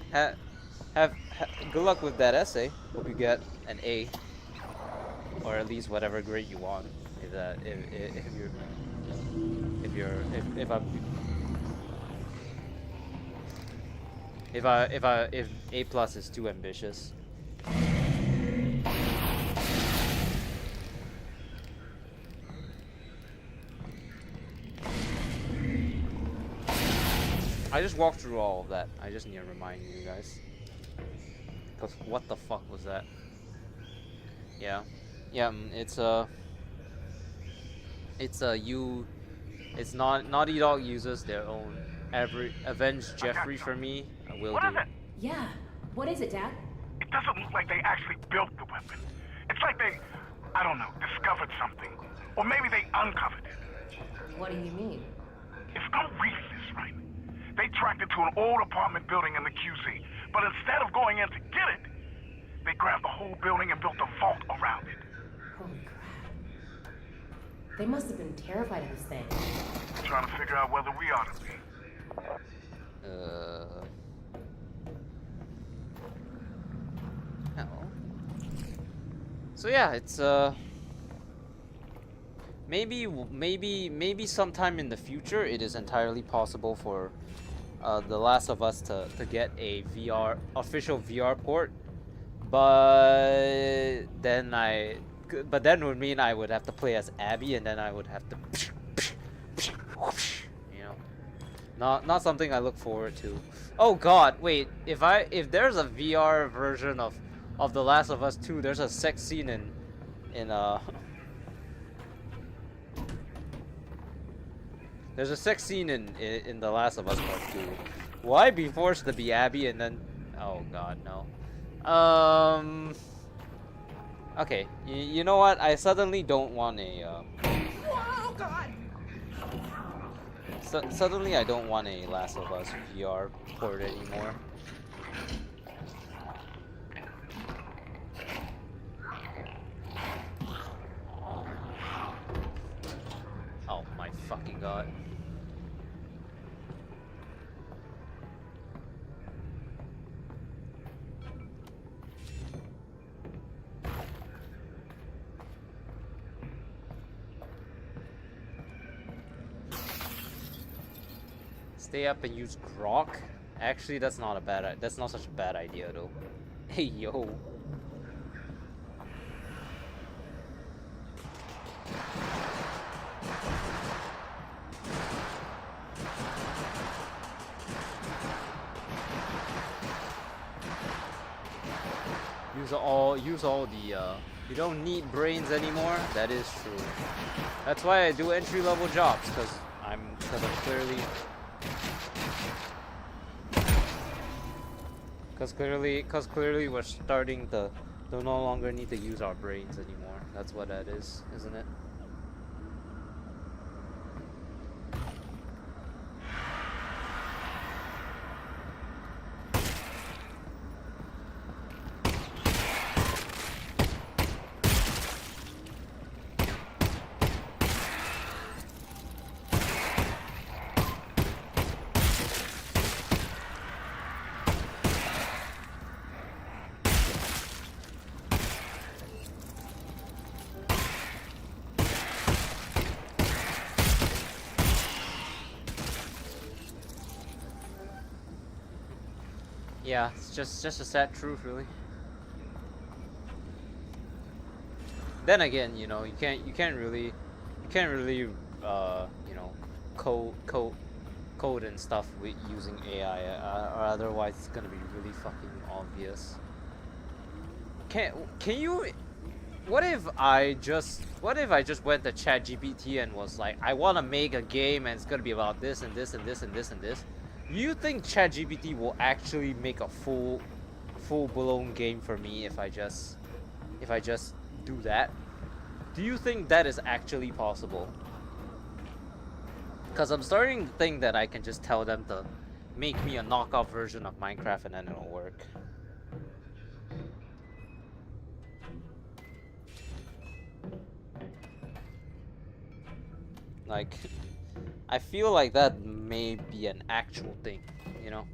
good luck with that essay. Hope you get an A, or at least whatever grade you want. If A plus is too ambitious. I just walked through all of that. I just need to remind you guys. Cause what the fuck was that? Yeah, it's Naughty Dog uses their own Avenge Jeffrey for me. I will What do. is it? Yeah. What is it, Dad? It doesn't look like they actually built the weapon. It's like they, I don't know, discovered something. Or maybe they uncovered it. What do you mean? If I'm reading this right, they tracked it to an old apartment building in the QZ. But instead of going in to get it, they grabbed the whole building and built a vault around it. Holy crap. They must have been terrified of this thing. Trying to figure out whether we ought to be. Hell. So yeah, it's maybe sometime in the future it is entirely possible for The Last of Us to get a official VR port, but then would mean I would have to play as Abby, and then I would have to, you know, not something I look forward to. Oh God, wait, if there's a VR version of The Last of Us 2, there's a sex scene in there's a sex scene in The Last of Us Part 2. Will I be forced to be Abby and then... Oh God, no. Okay, you know what? I suddenly don't want a... Oh God! Suddenly I don't want a Last of Us VR port anymore. Oh my fucking God. Stay up and use grok? Actually, that's not such a bad idea though. Hey yo. Use all the you don't need brains anymore. That is true. That's why I do entry-level jobs, because I'm clearly we're starting to no longer need to use our brains anymore. That's what that is, isn't it? Yeah, it's just a sad truth, really. Then again, you know, you can't really, you know, code and stuff with using AI, or otherwise it's gonna be really fucking obvious. Can you? What if I just went to ChatGPT and was like, I want to make a game and it's gonna be about this and this and this and this and this? You think ChatGPT will actually make a full-blown game for me if I just do that? Do you think that is actually possible? Because I'm starting to think that I can just tell them to make me a knockoff version of Minecraft and then it'll work. Like, I feel like that may be an actual thing, you know?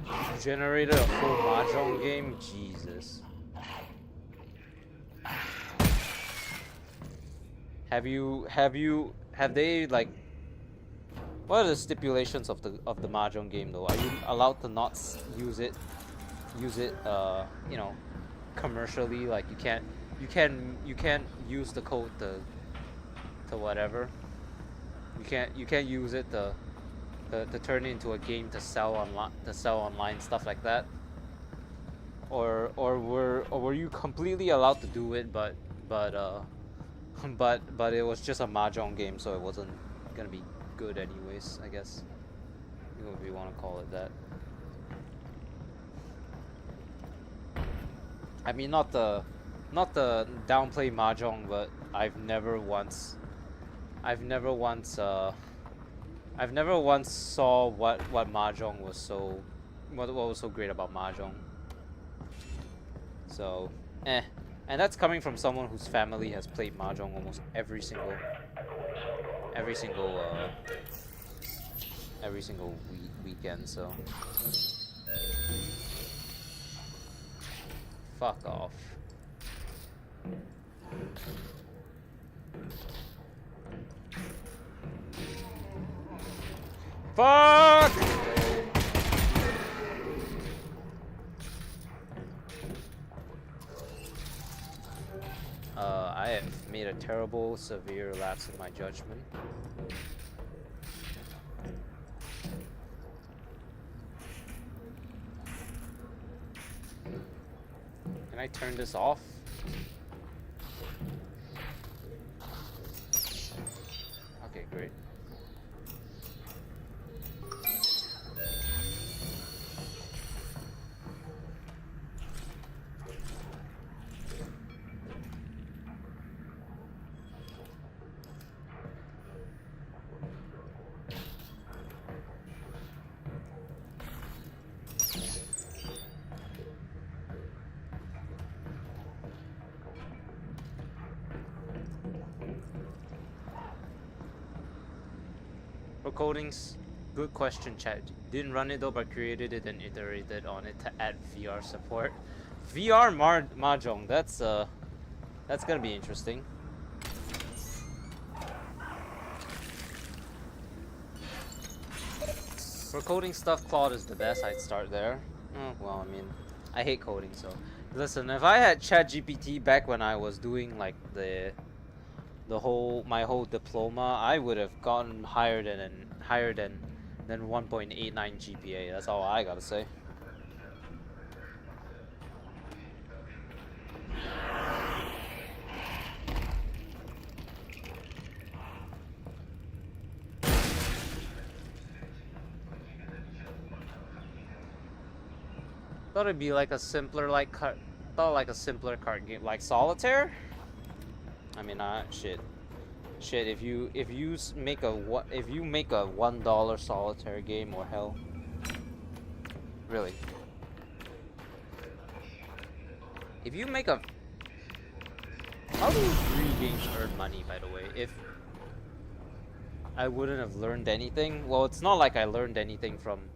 You generated a full Mahjong game? Jesus. Have they, like, what are the stipulations of the Mahjong game though? Are you allowed to not use it, you know, commercially? Like you can't use the code to whatever. You can't use it to turn it into a game to sell online stuff like that. Or were you completely allowed to do it, but it was just a Mahjong game, so it wasn't gonna be good anyways, I guess, if you want to call it that. I mean, not the downplay Mahjong, but I've never once saw what Mahjong was what was so great about mahjong. So, and that's coming from someone whose family has played mahjong almost every single weekend. So, fuck off. Fuck! I have made a terrible, severe lapse in my judgment. Can I turn this off? Okay, great. For codings, good question, chat. Didn't run it though, but created it and iterated on it to add VR support. VR mahjong. That's gonna be interesting. For coding stuff, Claude is the best. I'd start there. Oh, well, I mean, I hate coding, so listen. If I had ChatGPT back when I was doing like my whole diploma, I would have gotten higher than 1.89 GPA. That's all I gotta say. Thought it'd be like a simpler card game like solitaire. I mean, shit. If you make a $1 solitaire game, or hell, really, if you make a, how do free games earn money? By the way, if I wouldn't have learned anything, well, it's not like I learned anything from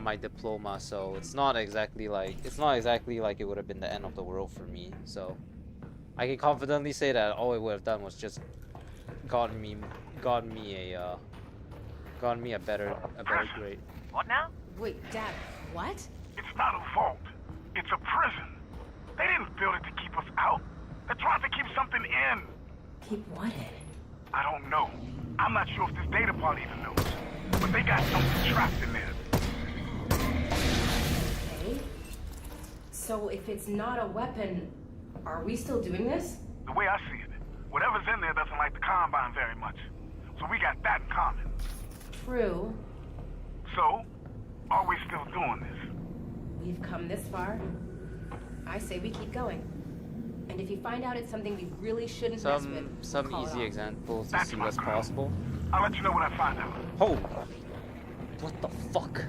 my diploma, so it's not exactly like it would have been the end of the world for me. So I can confidently say that all it would have done was just gotten me a better grade. What now? Wait, Dad, what? It's not a vault. It's a prison. They didn't build it to keep us out. They're trying to keep something in. Keep what in? I don't know. I'm not sure if this data part even knows. But they got something trapped in there. Okay. So if it's not a weapon, are we still doing this? The way I see it, whatever's in there doesn't like the Combine very much. So we got that in common. True. So, are we still doing this? We've come this far. I say we keep going. And if you find out it's something we really shouldn't mess with, Some call it easy off. examples to That's see my what's girl. possible. I'll let you know when I find out. Oh, what the fuck?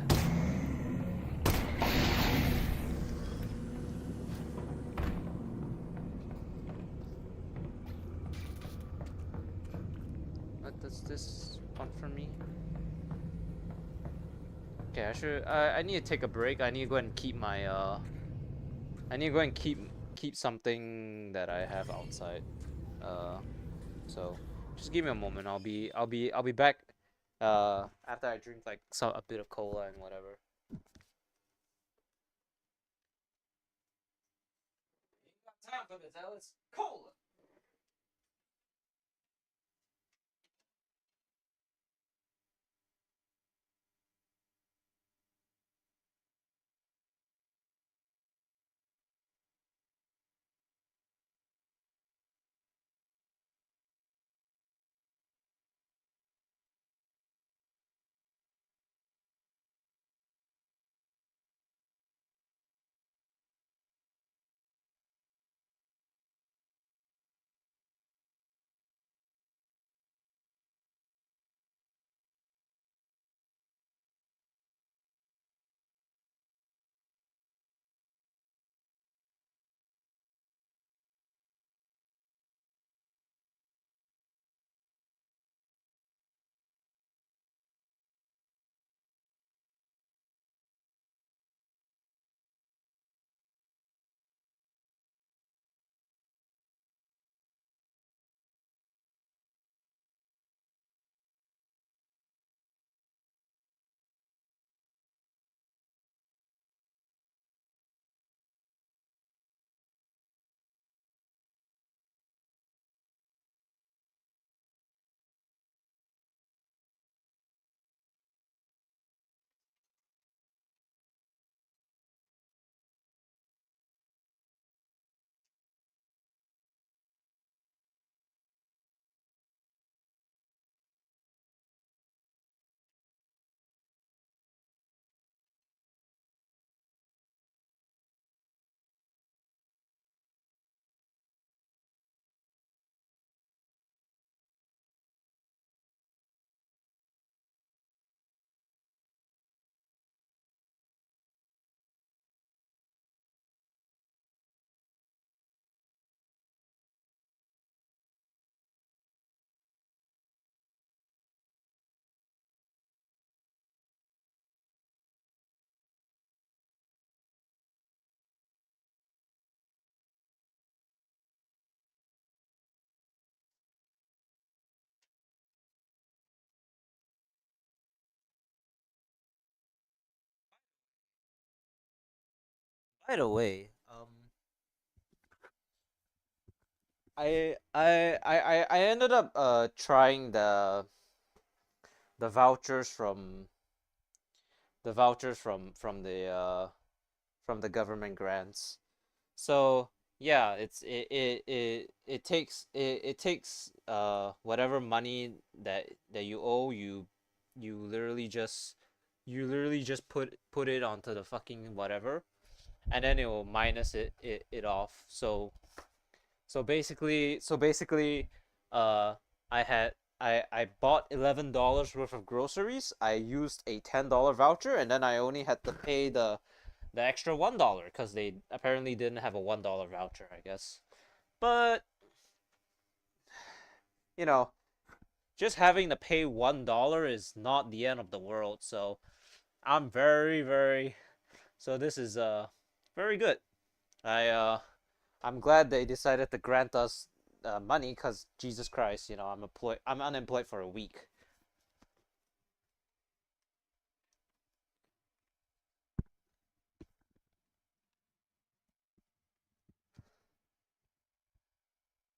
What does this want from me? Okay, I need to take a break. I need to go and keep my I need to go and keep something that I have outside. So just give me a moment. I'll be back after I drink like a bit of cola and whatever. Ain't got time for this, Alyx. Cola. By the way, I ended up trying the vouchers from the government grants. So yeah, it takes whatever money that you owe, you literally just put it onto the fucking whatever, and then it will minus it off. So basically, uh, I had I bought $11 worth of groceries. I used a $10 voucher, and then I only had to pay the extra $1 because they apparently didn't have a $1 voucher, I guess. But you know, just having to pay $1 is not the end of the world. So I'm very so this is very good. I'm glad they decided to grant us money because Jesus Christ, I'm unemployed for a week.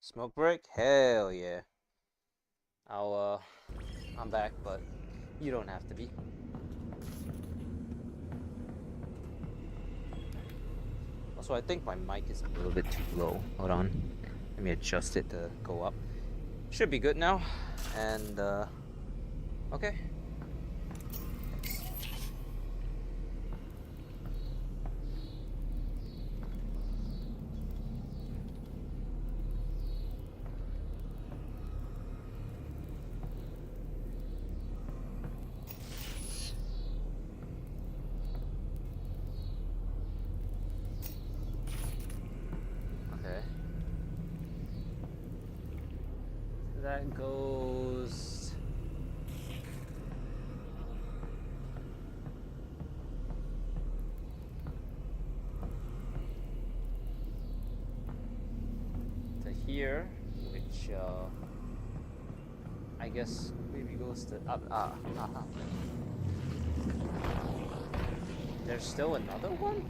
Smoke break? Hell yeah. I'm back, but you don't have to be. Also, I think my mic is a little bit too low. Hold on. Let me adjust it to go up. Should be good now. And, okay. Okay. That goes... to here, which, I guess maybe goes to... There's still another one?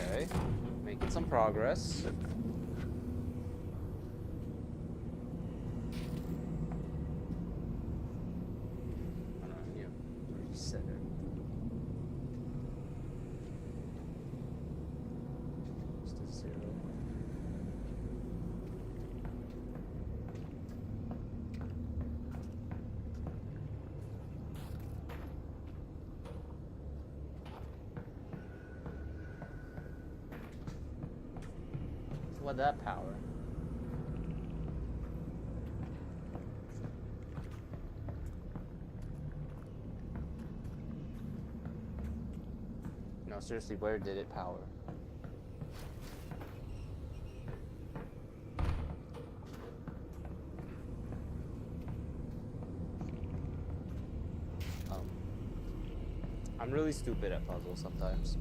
Okay, making some progress. Reset it. Just a 0. So what'd that power? No, seriously, where did it power? I'm really stupid at puzzles sometimes.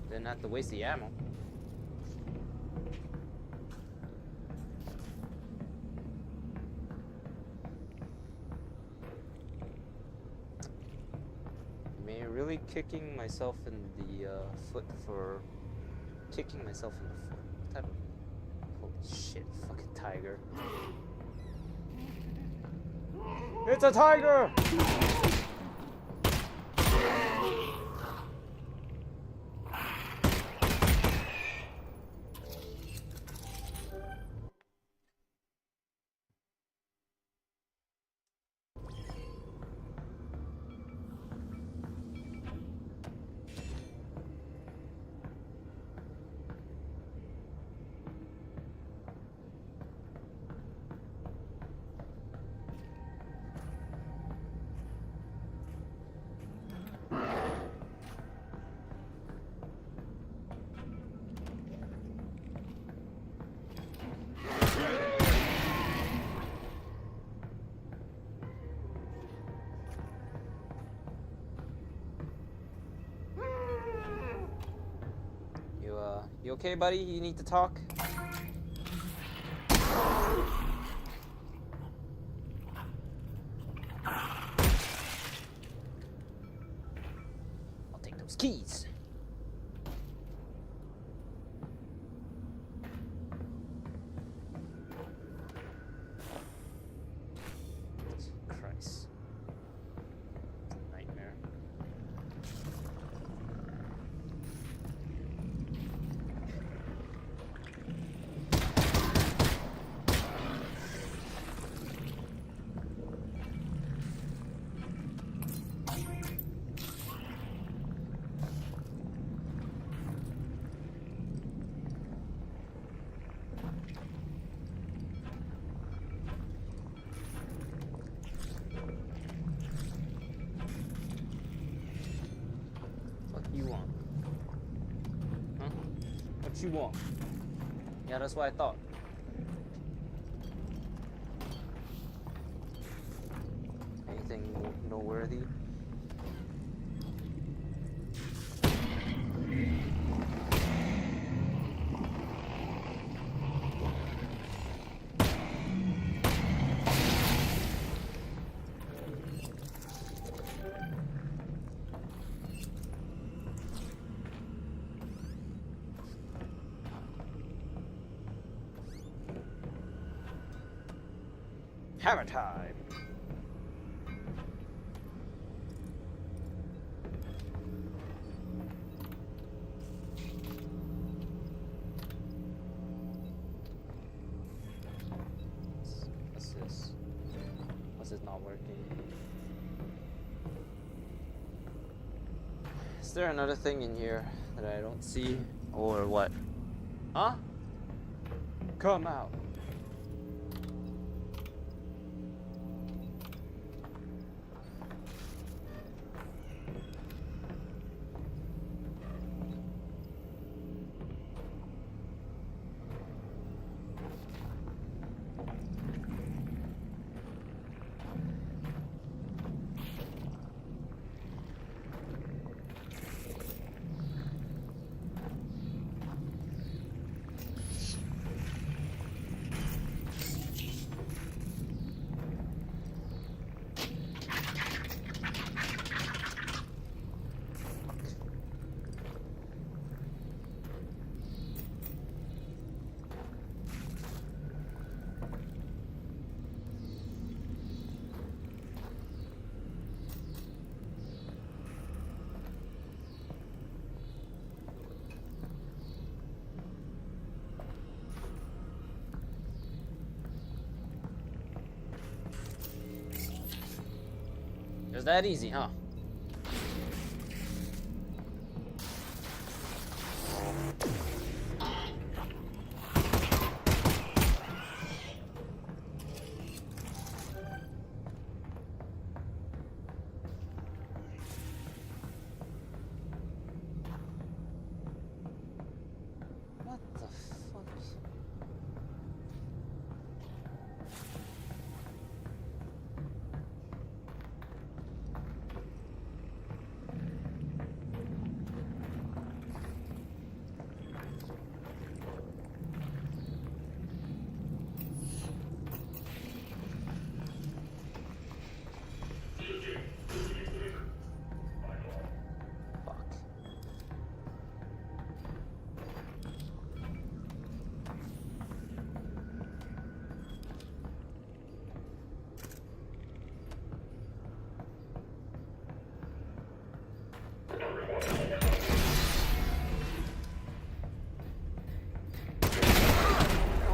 Didn't have to waste the ammo. Really kicking myself in the foot for kicking myself in the foot. What type of... Holy shit, fucking tiger. It's a tiger! You okay, buddy? You need to talk? I'll take those keys. Christ. Nightmare. What you want? Huh? What you want? Yeah, that's what I thought. Anything noteworthy? Hammer time! What's this? What's this not working? Is there another thing in here that I don't see? Or what? Huh? Come out! It was that easy, huh? What the fuck?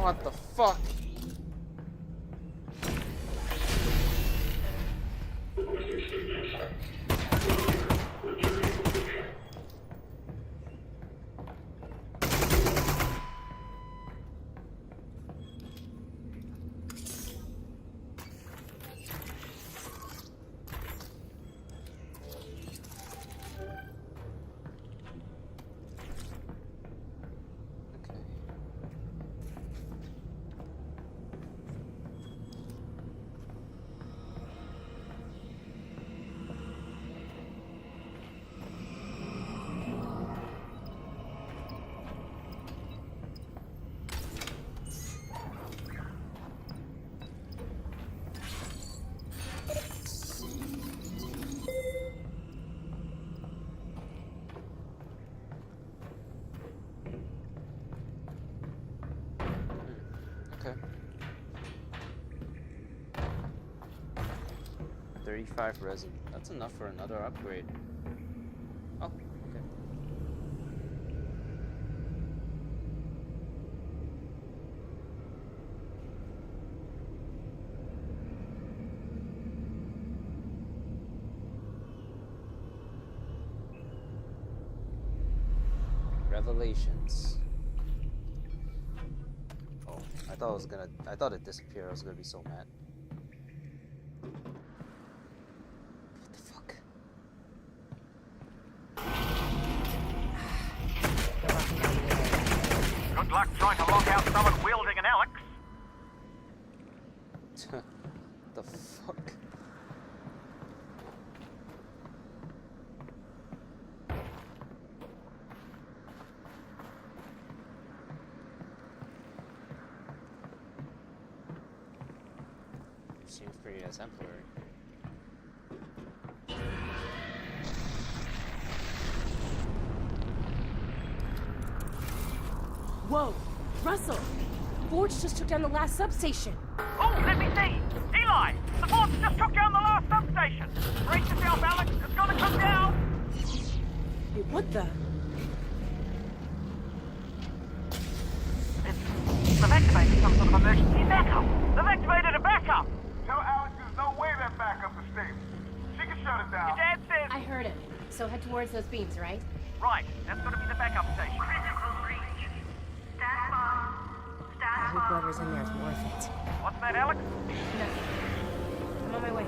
Fuck. What the fuck? Okay. 35 resin. That's enough for another upgrade. Oh, okay. Revelations. Oh, I thought it disappeared. I was gonna be so mad. What the fuck? Good luck trying to lock out someone wielding an Alyx. The fuck? Seems pretty exemplary. Whoa! Russell! Forge just took down the last substation. Oh, let me see. Eli, the Forge just took down the last substation. Brace yourself, Alyx. It's gonna come down. Wait, what the? They've activated some sort of emergency backup. They've activated a backup. Tell Alyx there's no way that backup is stable. She can shut it down. Your dad says. I heard him. So head towards those beams, right? Right, that's gonna be the backup station. I hope whoever's in there is worth it. What's that, Alyx? Nothing. I'm on my way.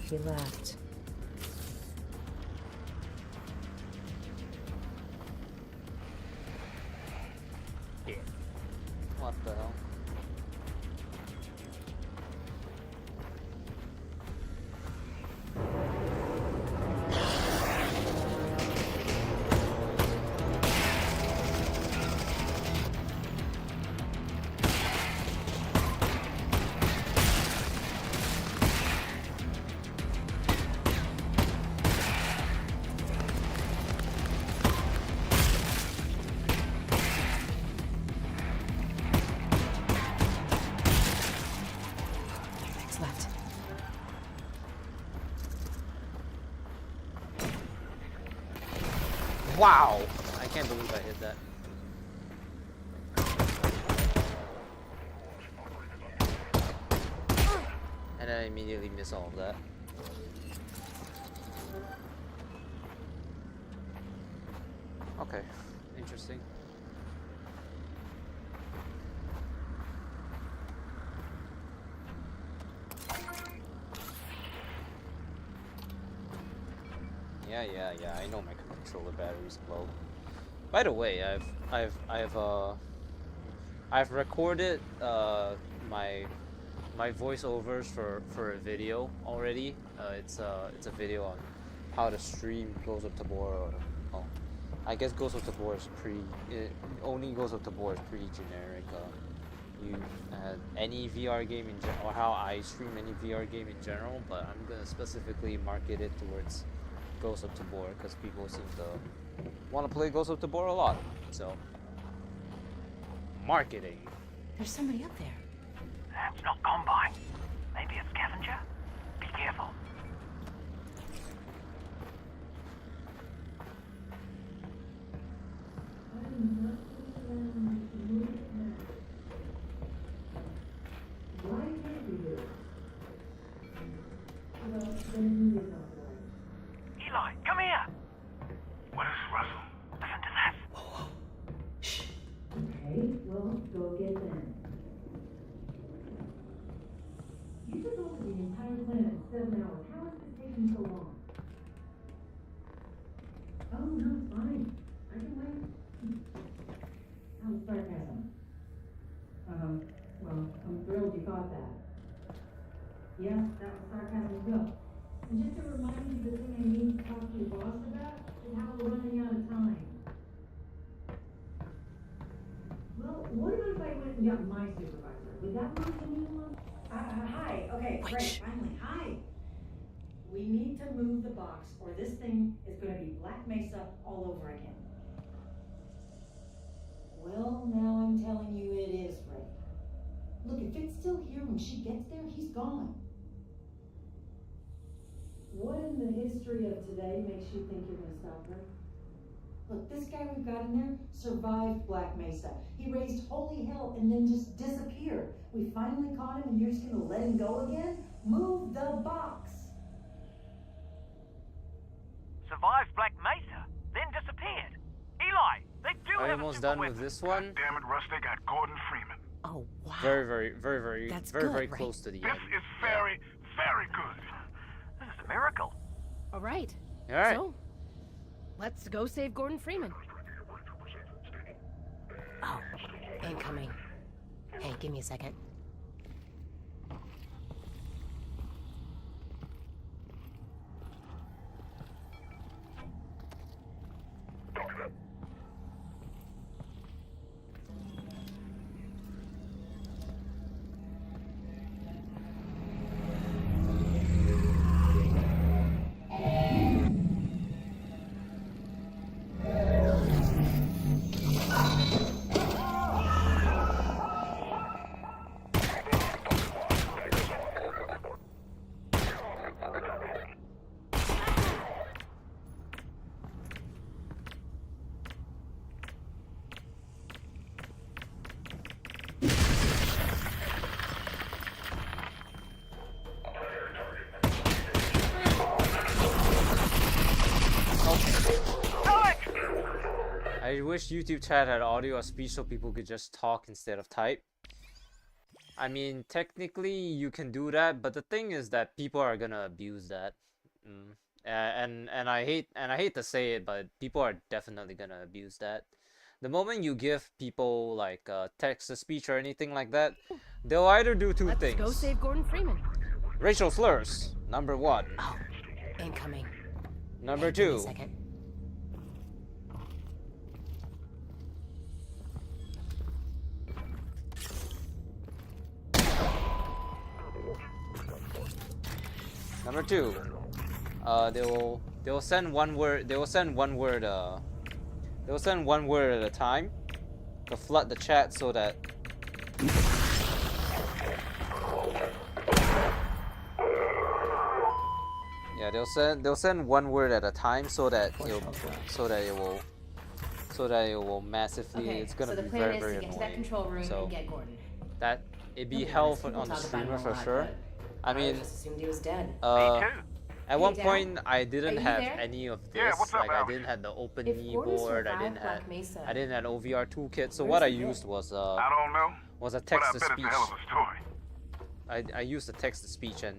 He left. Yeah. What the hell? What's left? Wow! I can't believe I hit that. And I immediately miss all of that. Okay, interesting. Yeah, I know my controller battery's low. By the way, I've recorded my voiceovers for a video already. It's a video on how to stream Ghost of Tabor. Or, oh, I guess Ghost of Tabor is only Ghost of Tabor is pretty generic. You any VR game in general, or how I stream any VR game in general, but I'm gonna specifically market it towards Ghost of Tabor because people seem to want to play Ghost of Tabor a lot. So, marketing. There's somebody up there. That's not Combine. Maybe a scavenger? Be careful. Eli, come here! What is Russell? Listen to that. Okay, well, go get them. You took over the entire planet in 7 hours. How is this taking so long? Oh, no, it's fine. I can wait. That was sarcasm. Well, I'm thrilled you thought that. Yes, that was sarcasm as well. And just a moved the new one? Hi. Okay, Wait, great. shh. Finally, hi. We need to move the box, or this thing is going to be Black Mesa all over again. Well, now I'm telling you it is, Ray. Look, if it's still here when she gets there, he's gone. What in the history of today makes you think you're going to stop her? Look, this guy we've got in there survived Black Mesa. He raised holy hell and then just disappeared. We finally caught him and you're just going to let him go again? Move the box. Survived Black Mesa, then disappeared. Eli, they do Are you have a almost super done weapon. with this one? Damn it, Russ, they got Gordon Freeman. Oh, wow. Very That's very good, right? close to the This end. is very, very good. This is a miracle. All right. All right. So, let's go save Gordon Freeman. Oh, incoming. Hey, give me a second. I wish YouTube chat had audio or speech so people could just talk instead of type. I mean, technically you can do that, but the thing is that people are gonna abuse that. And I hate to say it, but people are definitely gonna abuse that. The moment you give people like text to speech or anything like that, they'll either do two Let's things. go save Gordon Freeman. Racial slurs, number 1. Oh, incoming. Number Hey, give me a 2. second. Number 2. They'll send one word. They will send one word at a time to flood the chat so that yeah, they'll send one word at a time so that it will massively. Okay, It's gonna so the be plan very is very to get to that annoying. control room So and get Gordon. that it'd be To be hell honest, for, people on the talk about him streamer a for lot, sure. but I mean, just assumed he was dead. Me too. at one Dad? point I Are didn't you have there? any of this. Yeah, what's up, Like I Alyx? didn't have the open If knee Gordon board. I survived didn't have Black Mesa, I didn't have OVR toolkit. So where's what I he used been? was I don't know, a but I text to bet it's speech. a hell of a story. I used the text to speech and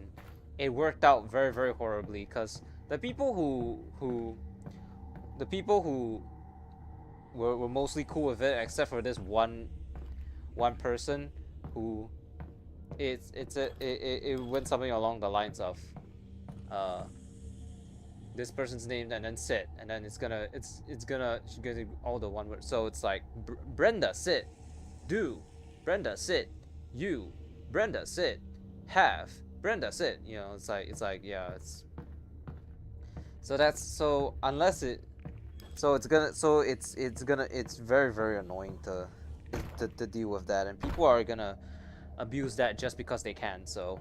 it worked out very very horribly because the people who were mostly cool with it except for this one person who it went something along the lines of this person's name and then sit and then she's gonna all the one word, so it's like Brenda sit, do Brenda sit, you Brenda sit, have Brenda sit, you know, it's like yeah, it's so that's so unless it so it's very very annoying to deal with that, and people are gonna abuse that just because they can, so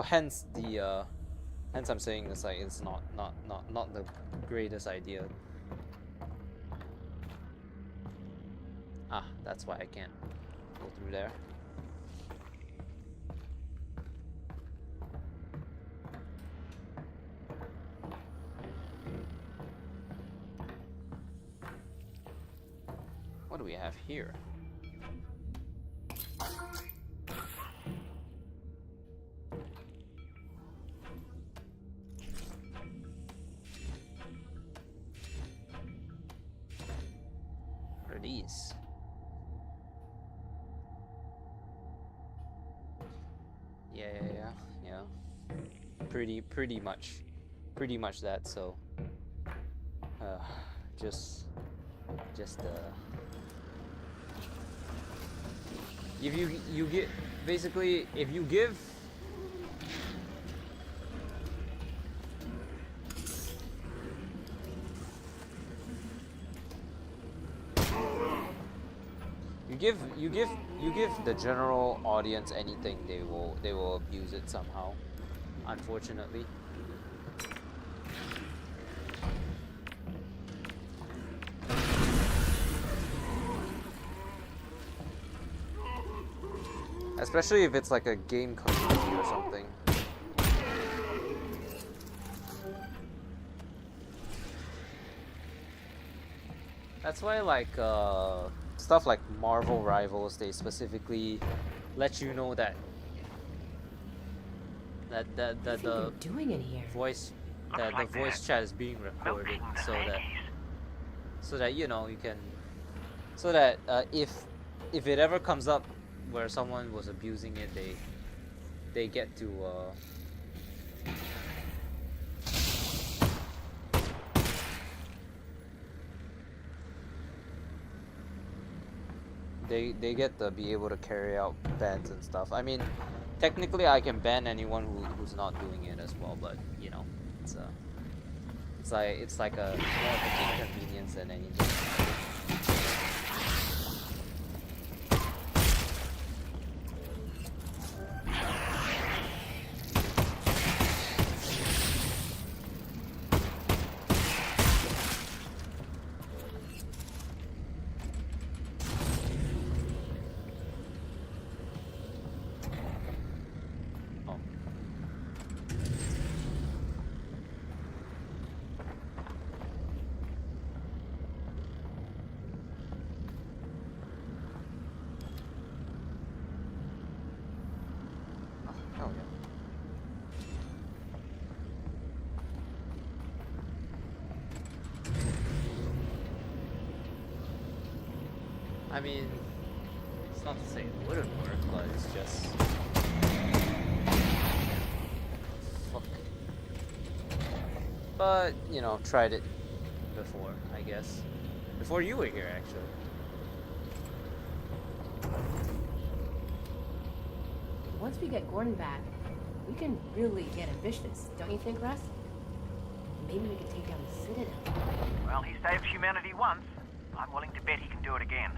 hence the hence I'm saying it's like it's not the greatest idea. That's why I can't go through there. What do we have here? What are these? Yeah. Pretty much that. So, just if you get basically, if you give you give the general audience anything, they will abuse it somehow, unfortunately. Especially if it's like a game community or something. That's why like stuff like Marvel Rivals, they specifically let you know that What do you think the they're doing in here? voice the voice chat is being recorded, so that you know you can, so that if it ever comes up where someone was abusing it, they get to they get to be able to carry out bans and stuff. I mean, technically I can ban anyone who's not doing it as well, but you know, it's like a more of an inconvenience than anything. I mean, it's not to say it wouldn't work, but it's just... Fuck. But, you know, tried it before, I guess. Before you were here, actually. Once we get Gordon back, we can really get ambitious, don't you think, Russ? Maybe we can take down the Citadel. Well, he saved humanity once. I'm willing to bet he can do it again.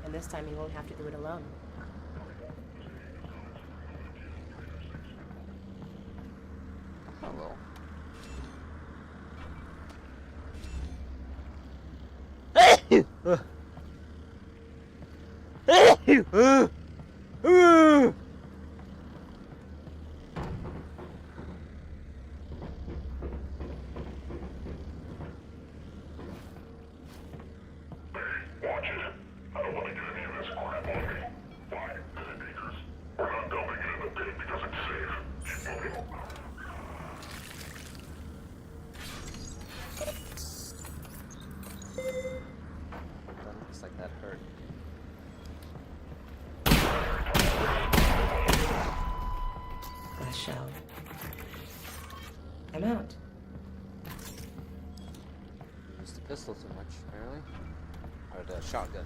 And this time he won't have to do it alone. Hello. Watch it. I don't want to get any of this crap on me. Fine, pit acres. We're not dumping it in the pit because it's safe. That looks like that hurt. Last shell. I'm out. Used the pistol too much, apparently. Or the shotgun.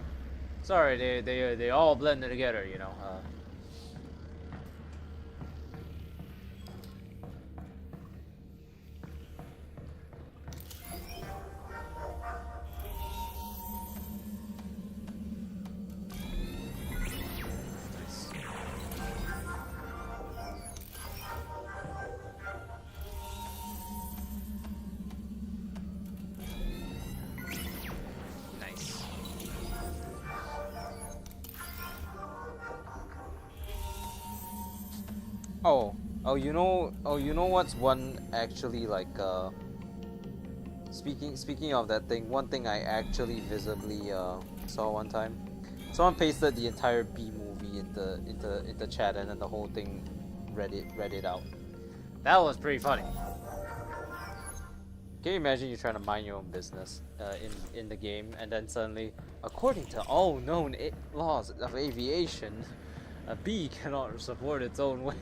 Sorry, they all blended together, you know. Nice. Nice. You know what's one actually like speaking of that thing, one thing I actually visibly saw one time. Someone pasted the entire B movie into chat, and then the whole thing read it out. That was pretty funny. Can you imagine you trying to mind your own business in the game, and then suddenly, according to all known laws of aviation, a bee cannot support its own weight.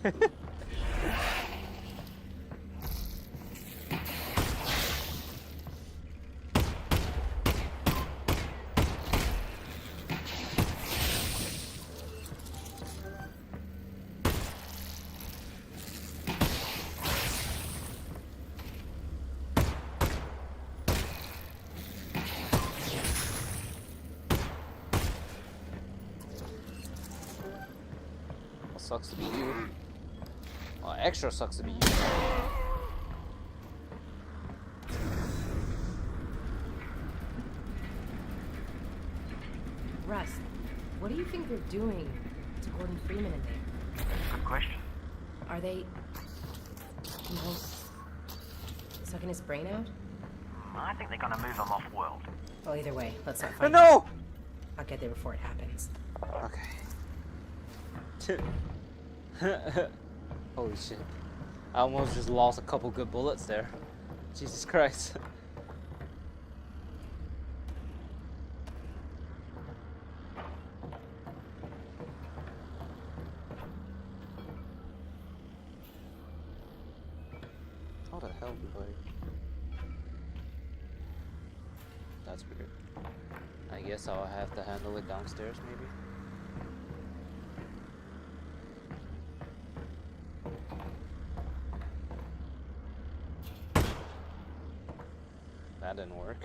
sucks to be you. Well, extra sucks to be you. Russ, what do you think they're doing to Gordon Freeman in there? Good question. Are they, you know, sucking his brain out? I think they're gonna move him off-world. Well, either way, let's not fight. No! I'll get there before it happens. Okay. Holy shit. I almost just lost a couple good bullets there. Jesus Christ. How the hell do I... That's weird. I guess I'll have to handle it downstairs, maybe? That didn't work.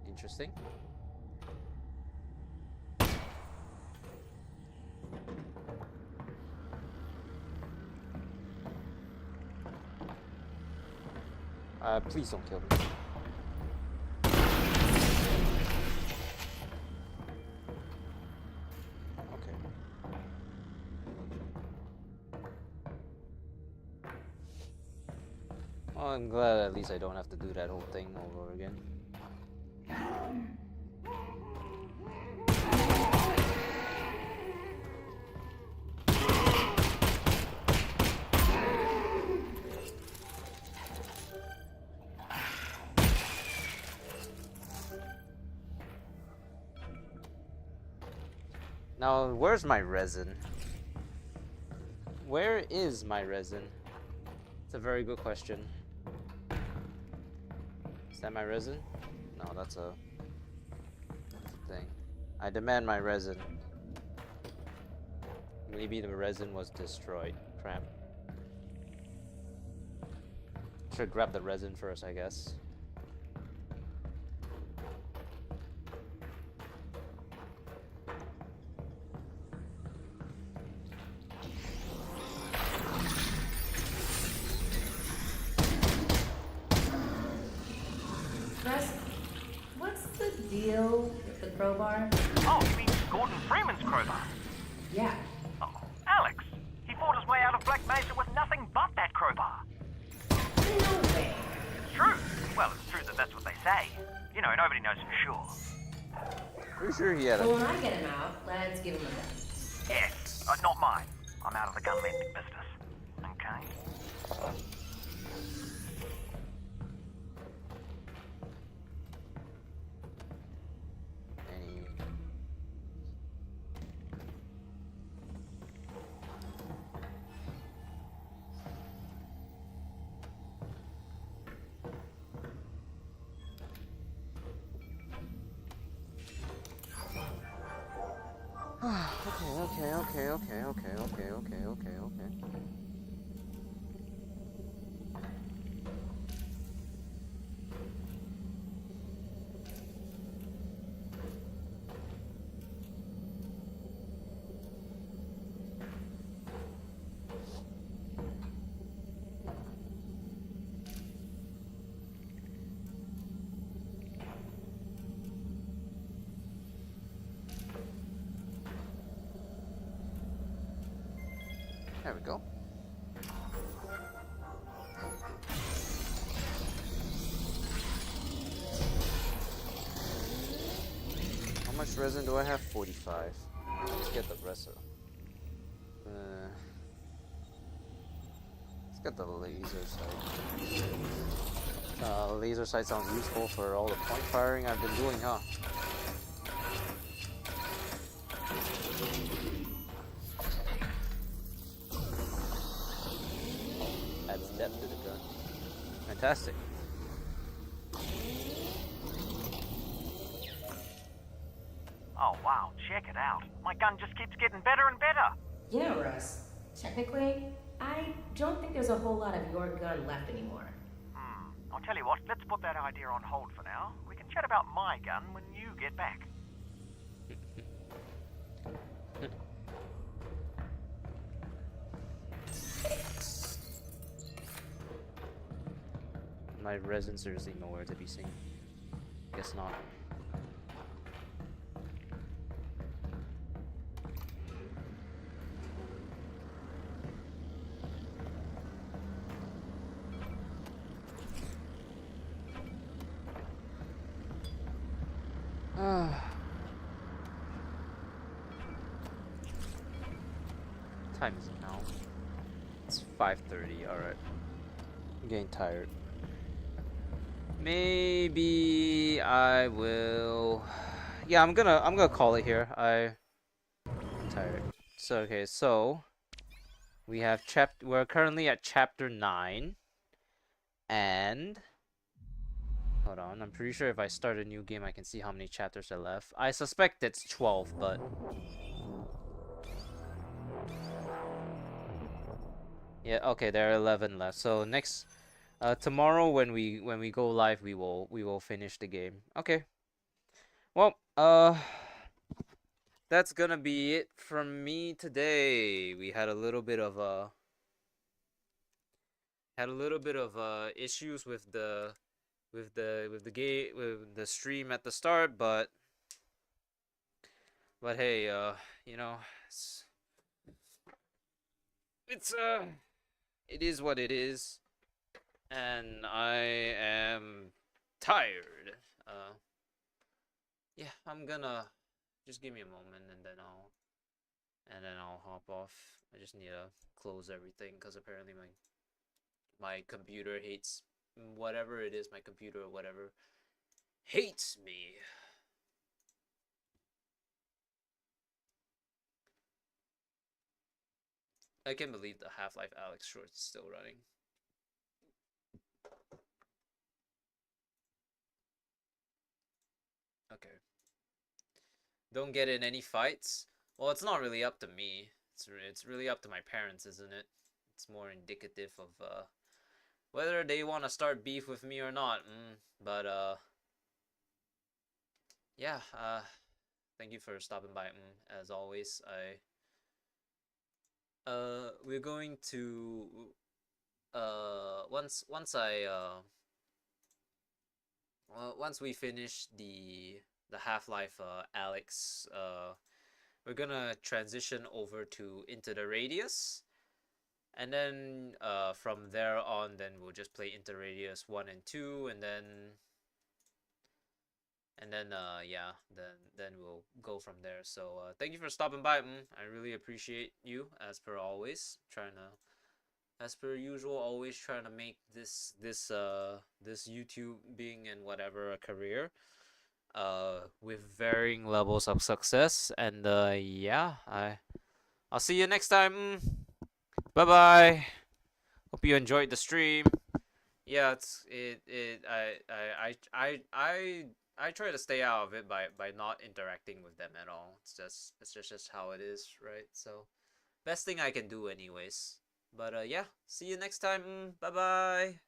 Interesting. Please don't kill me. Okay. Well, I'm glad at least I don't have to do that whole thing over again. Now, where's my resin? Where is my resin? It's a very good question. Is that my resin? No, that's a thing. I demand my resin. Maybe the resin was destroyed. Crap. Should grab the resin first, I guess. Russ, what's the deal with the crowbar? Oh, you mean Gordon Freeman's crowbar? Yeah. Oh, Alyx. He fought his way out of Black Mesa with nothing but that crowbar. No way. It's true. Well, it's true that that's what they say. You know, nobody knows for sure. Pretty sure he had Well, a... when I get him out, let's give him a gun. Yeah, not mine. I'm out of the gun lending business. Okay? Any... Okay. There we go. How much resin do I have? 45. Let's get the rest of let's get the laser sight. Laser sight sounds useful for all the point firing I've been doing, huh? Adds depth to the gun. Fantastic. Oh, wow, check it out. My gun just keeps getting better and better. Yeah, Russ. Technically, I don't think there's a whole lot of your gun left anymore. I'll tell you what, let's put that idea on hold for now. We can chat about my gun when you get back. My resin seriously nowhere to be seen. Guess not. Time is it now? It's 5:30. All right. I'm getting tired. Maybe I will. Yeah, I'm gonna call it here. I'm tired. So okay, so we have we're currently at chapter 9, and hold on, I'm pretty sure if I start a new game I can see how many chapters are left. I suspect it's 12, but yeah, okay, there are 11 left. So next tomorrow when we go live we will finish the game. Okay. Well, that's gonna be it from me today. We had a little bit of issues with the game with the stream at the start, but hey, you know, it's it is what it is, and I am tired. Yeah, I'm gonna just give me a moment and then I'll hop off. I just need to close everything because apparently my computer hates whatever it is. My computer or whatever hates me. I can't believe the Half-Life Alyx short is still running. Okay. Don't get in any fights? Well, it's not really up to me. It's really up to my parents, isn't it? It's more indicative of whether they want to start beef with me or not. But yeah, thank you for stopping by. As always, we're going to once we finish the Half-Life Alyx, we're gonna transition over to Into the Radius, and then from there on, then we'll just play Into Radius 1 and 2, and then yeah, then we'll go from there. So thank you for stopping by. I really appreciate you, as per always. As per usual, always trying to make this YouTube being and whatever a career, with varying levels of success. And yeah, I'll see you next time. Bye bye. Hope you enjoyed the stream. Yeah, I try to stay out of it by not interacting with them at all. It's just how it is, right? So best thing I can do anyways. But yeah, see you next time. Bye bye.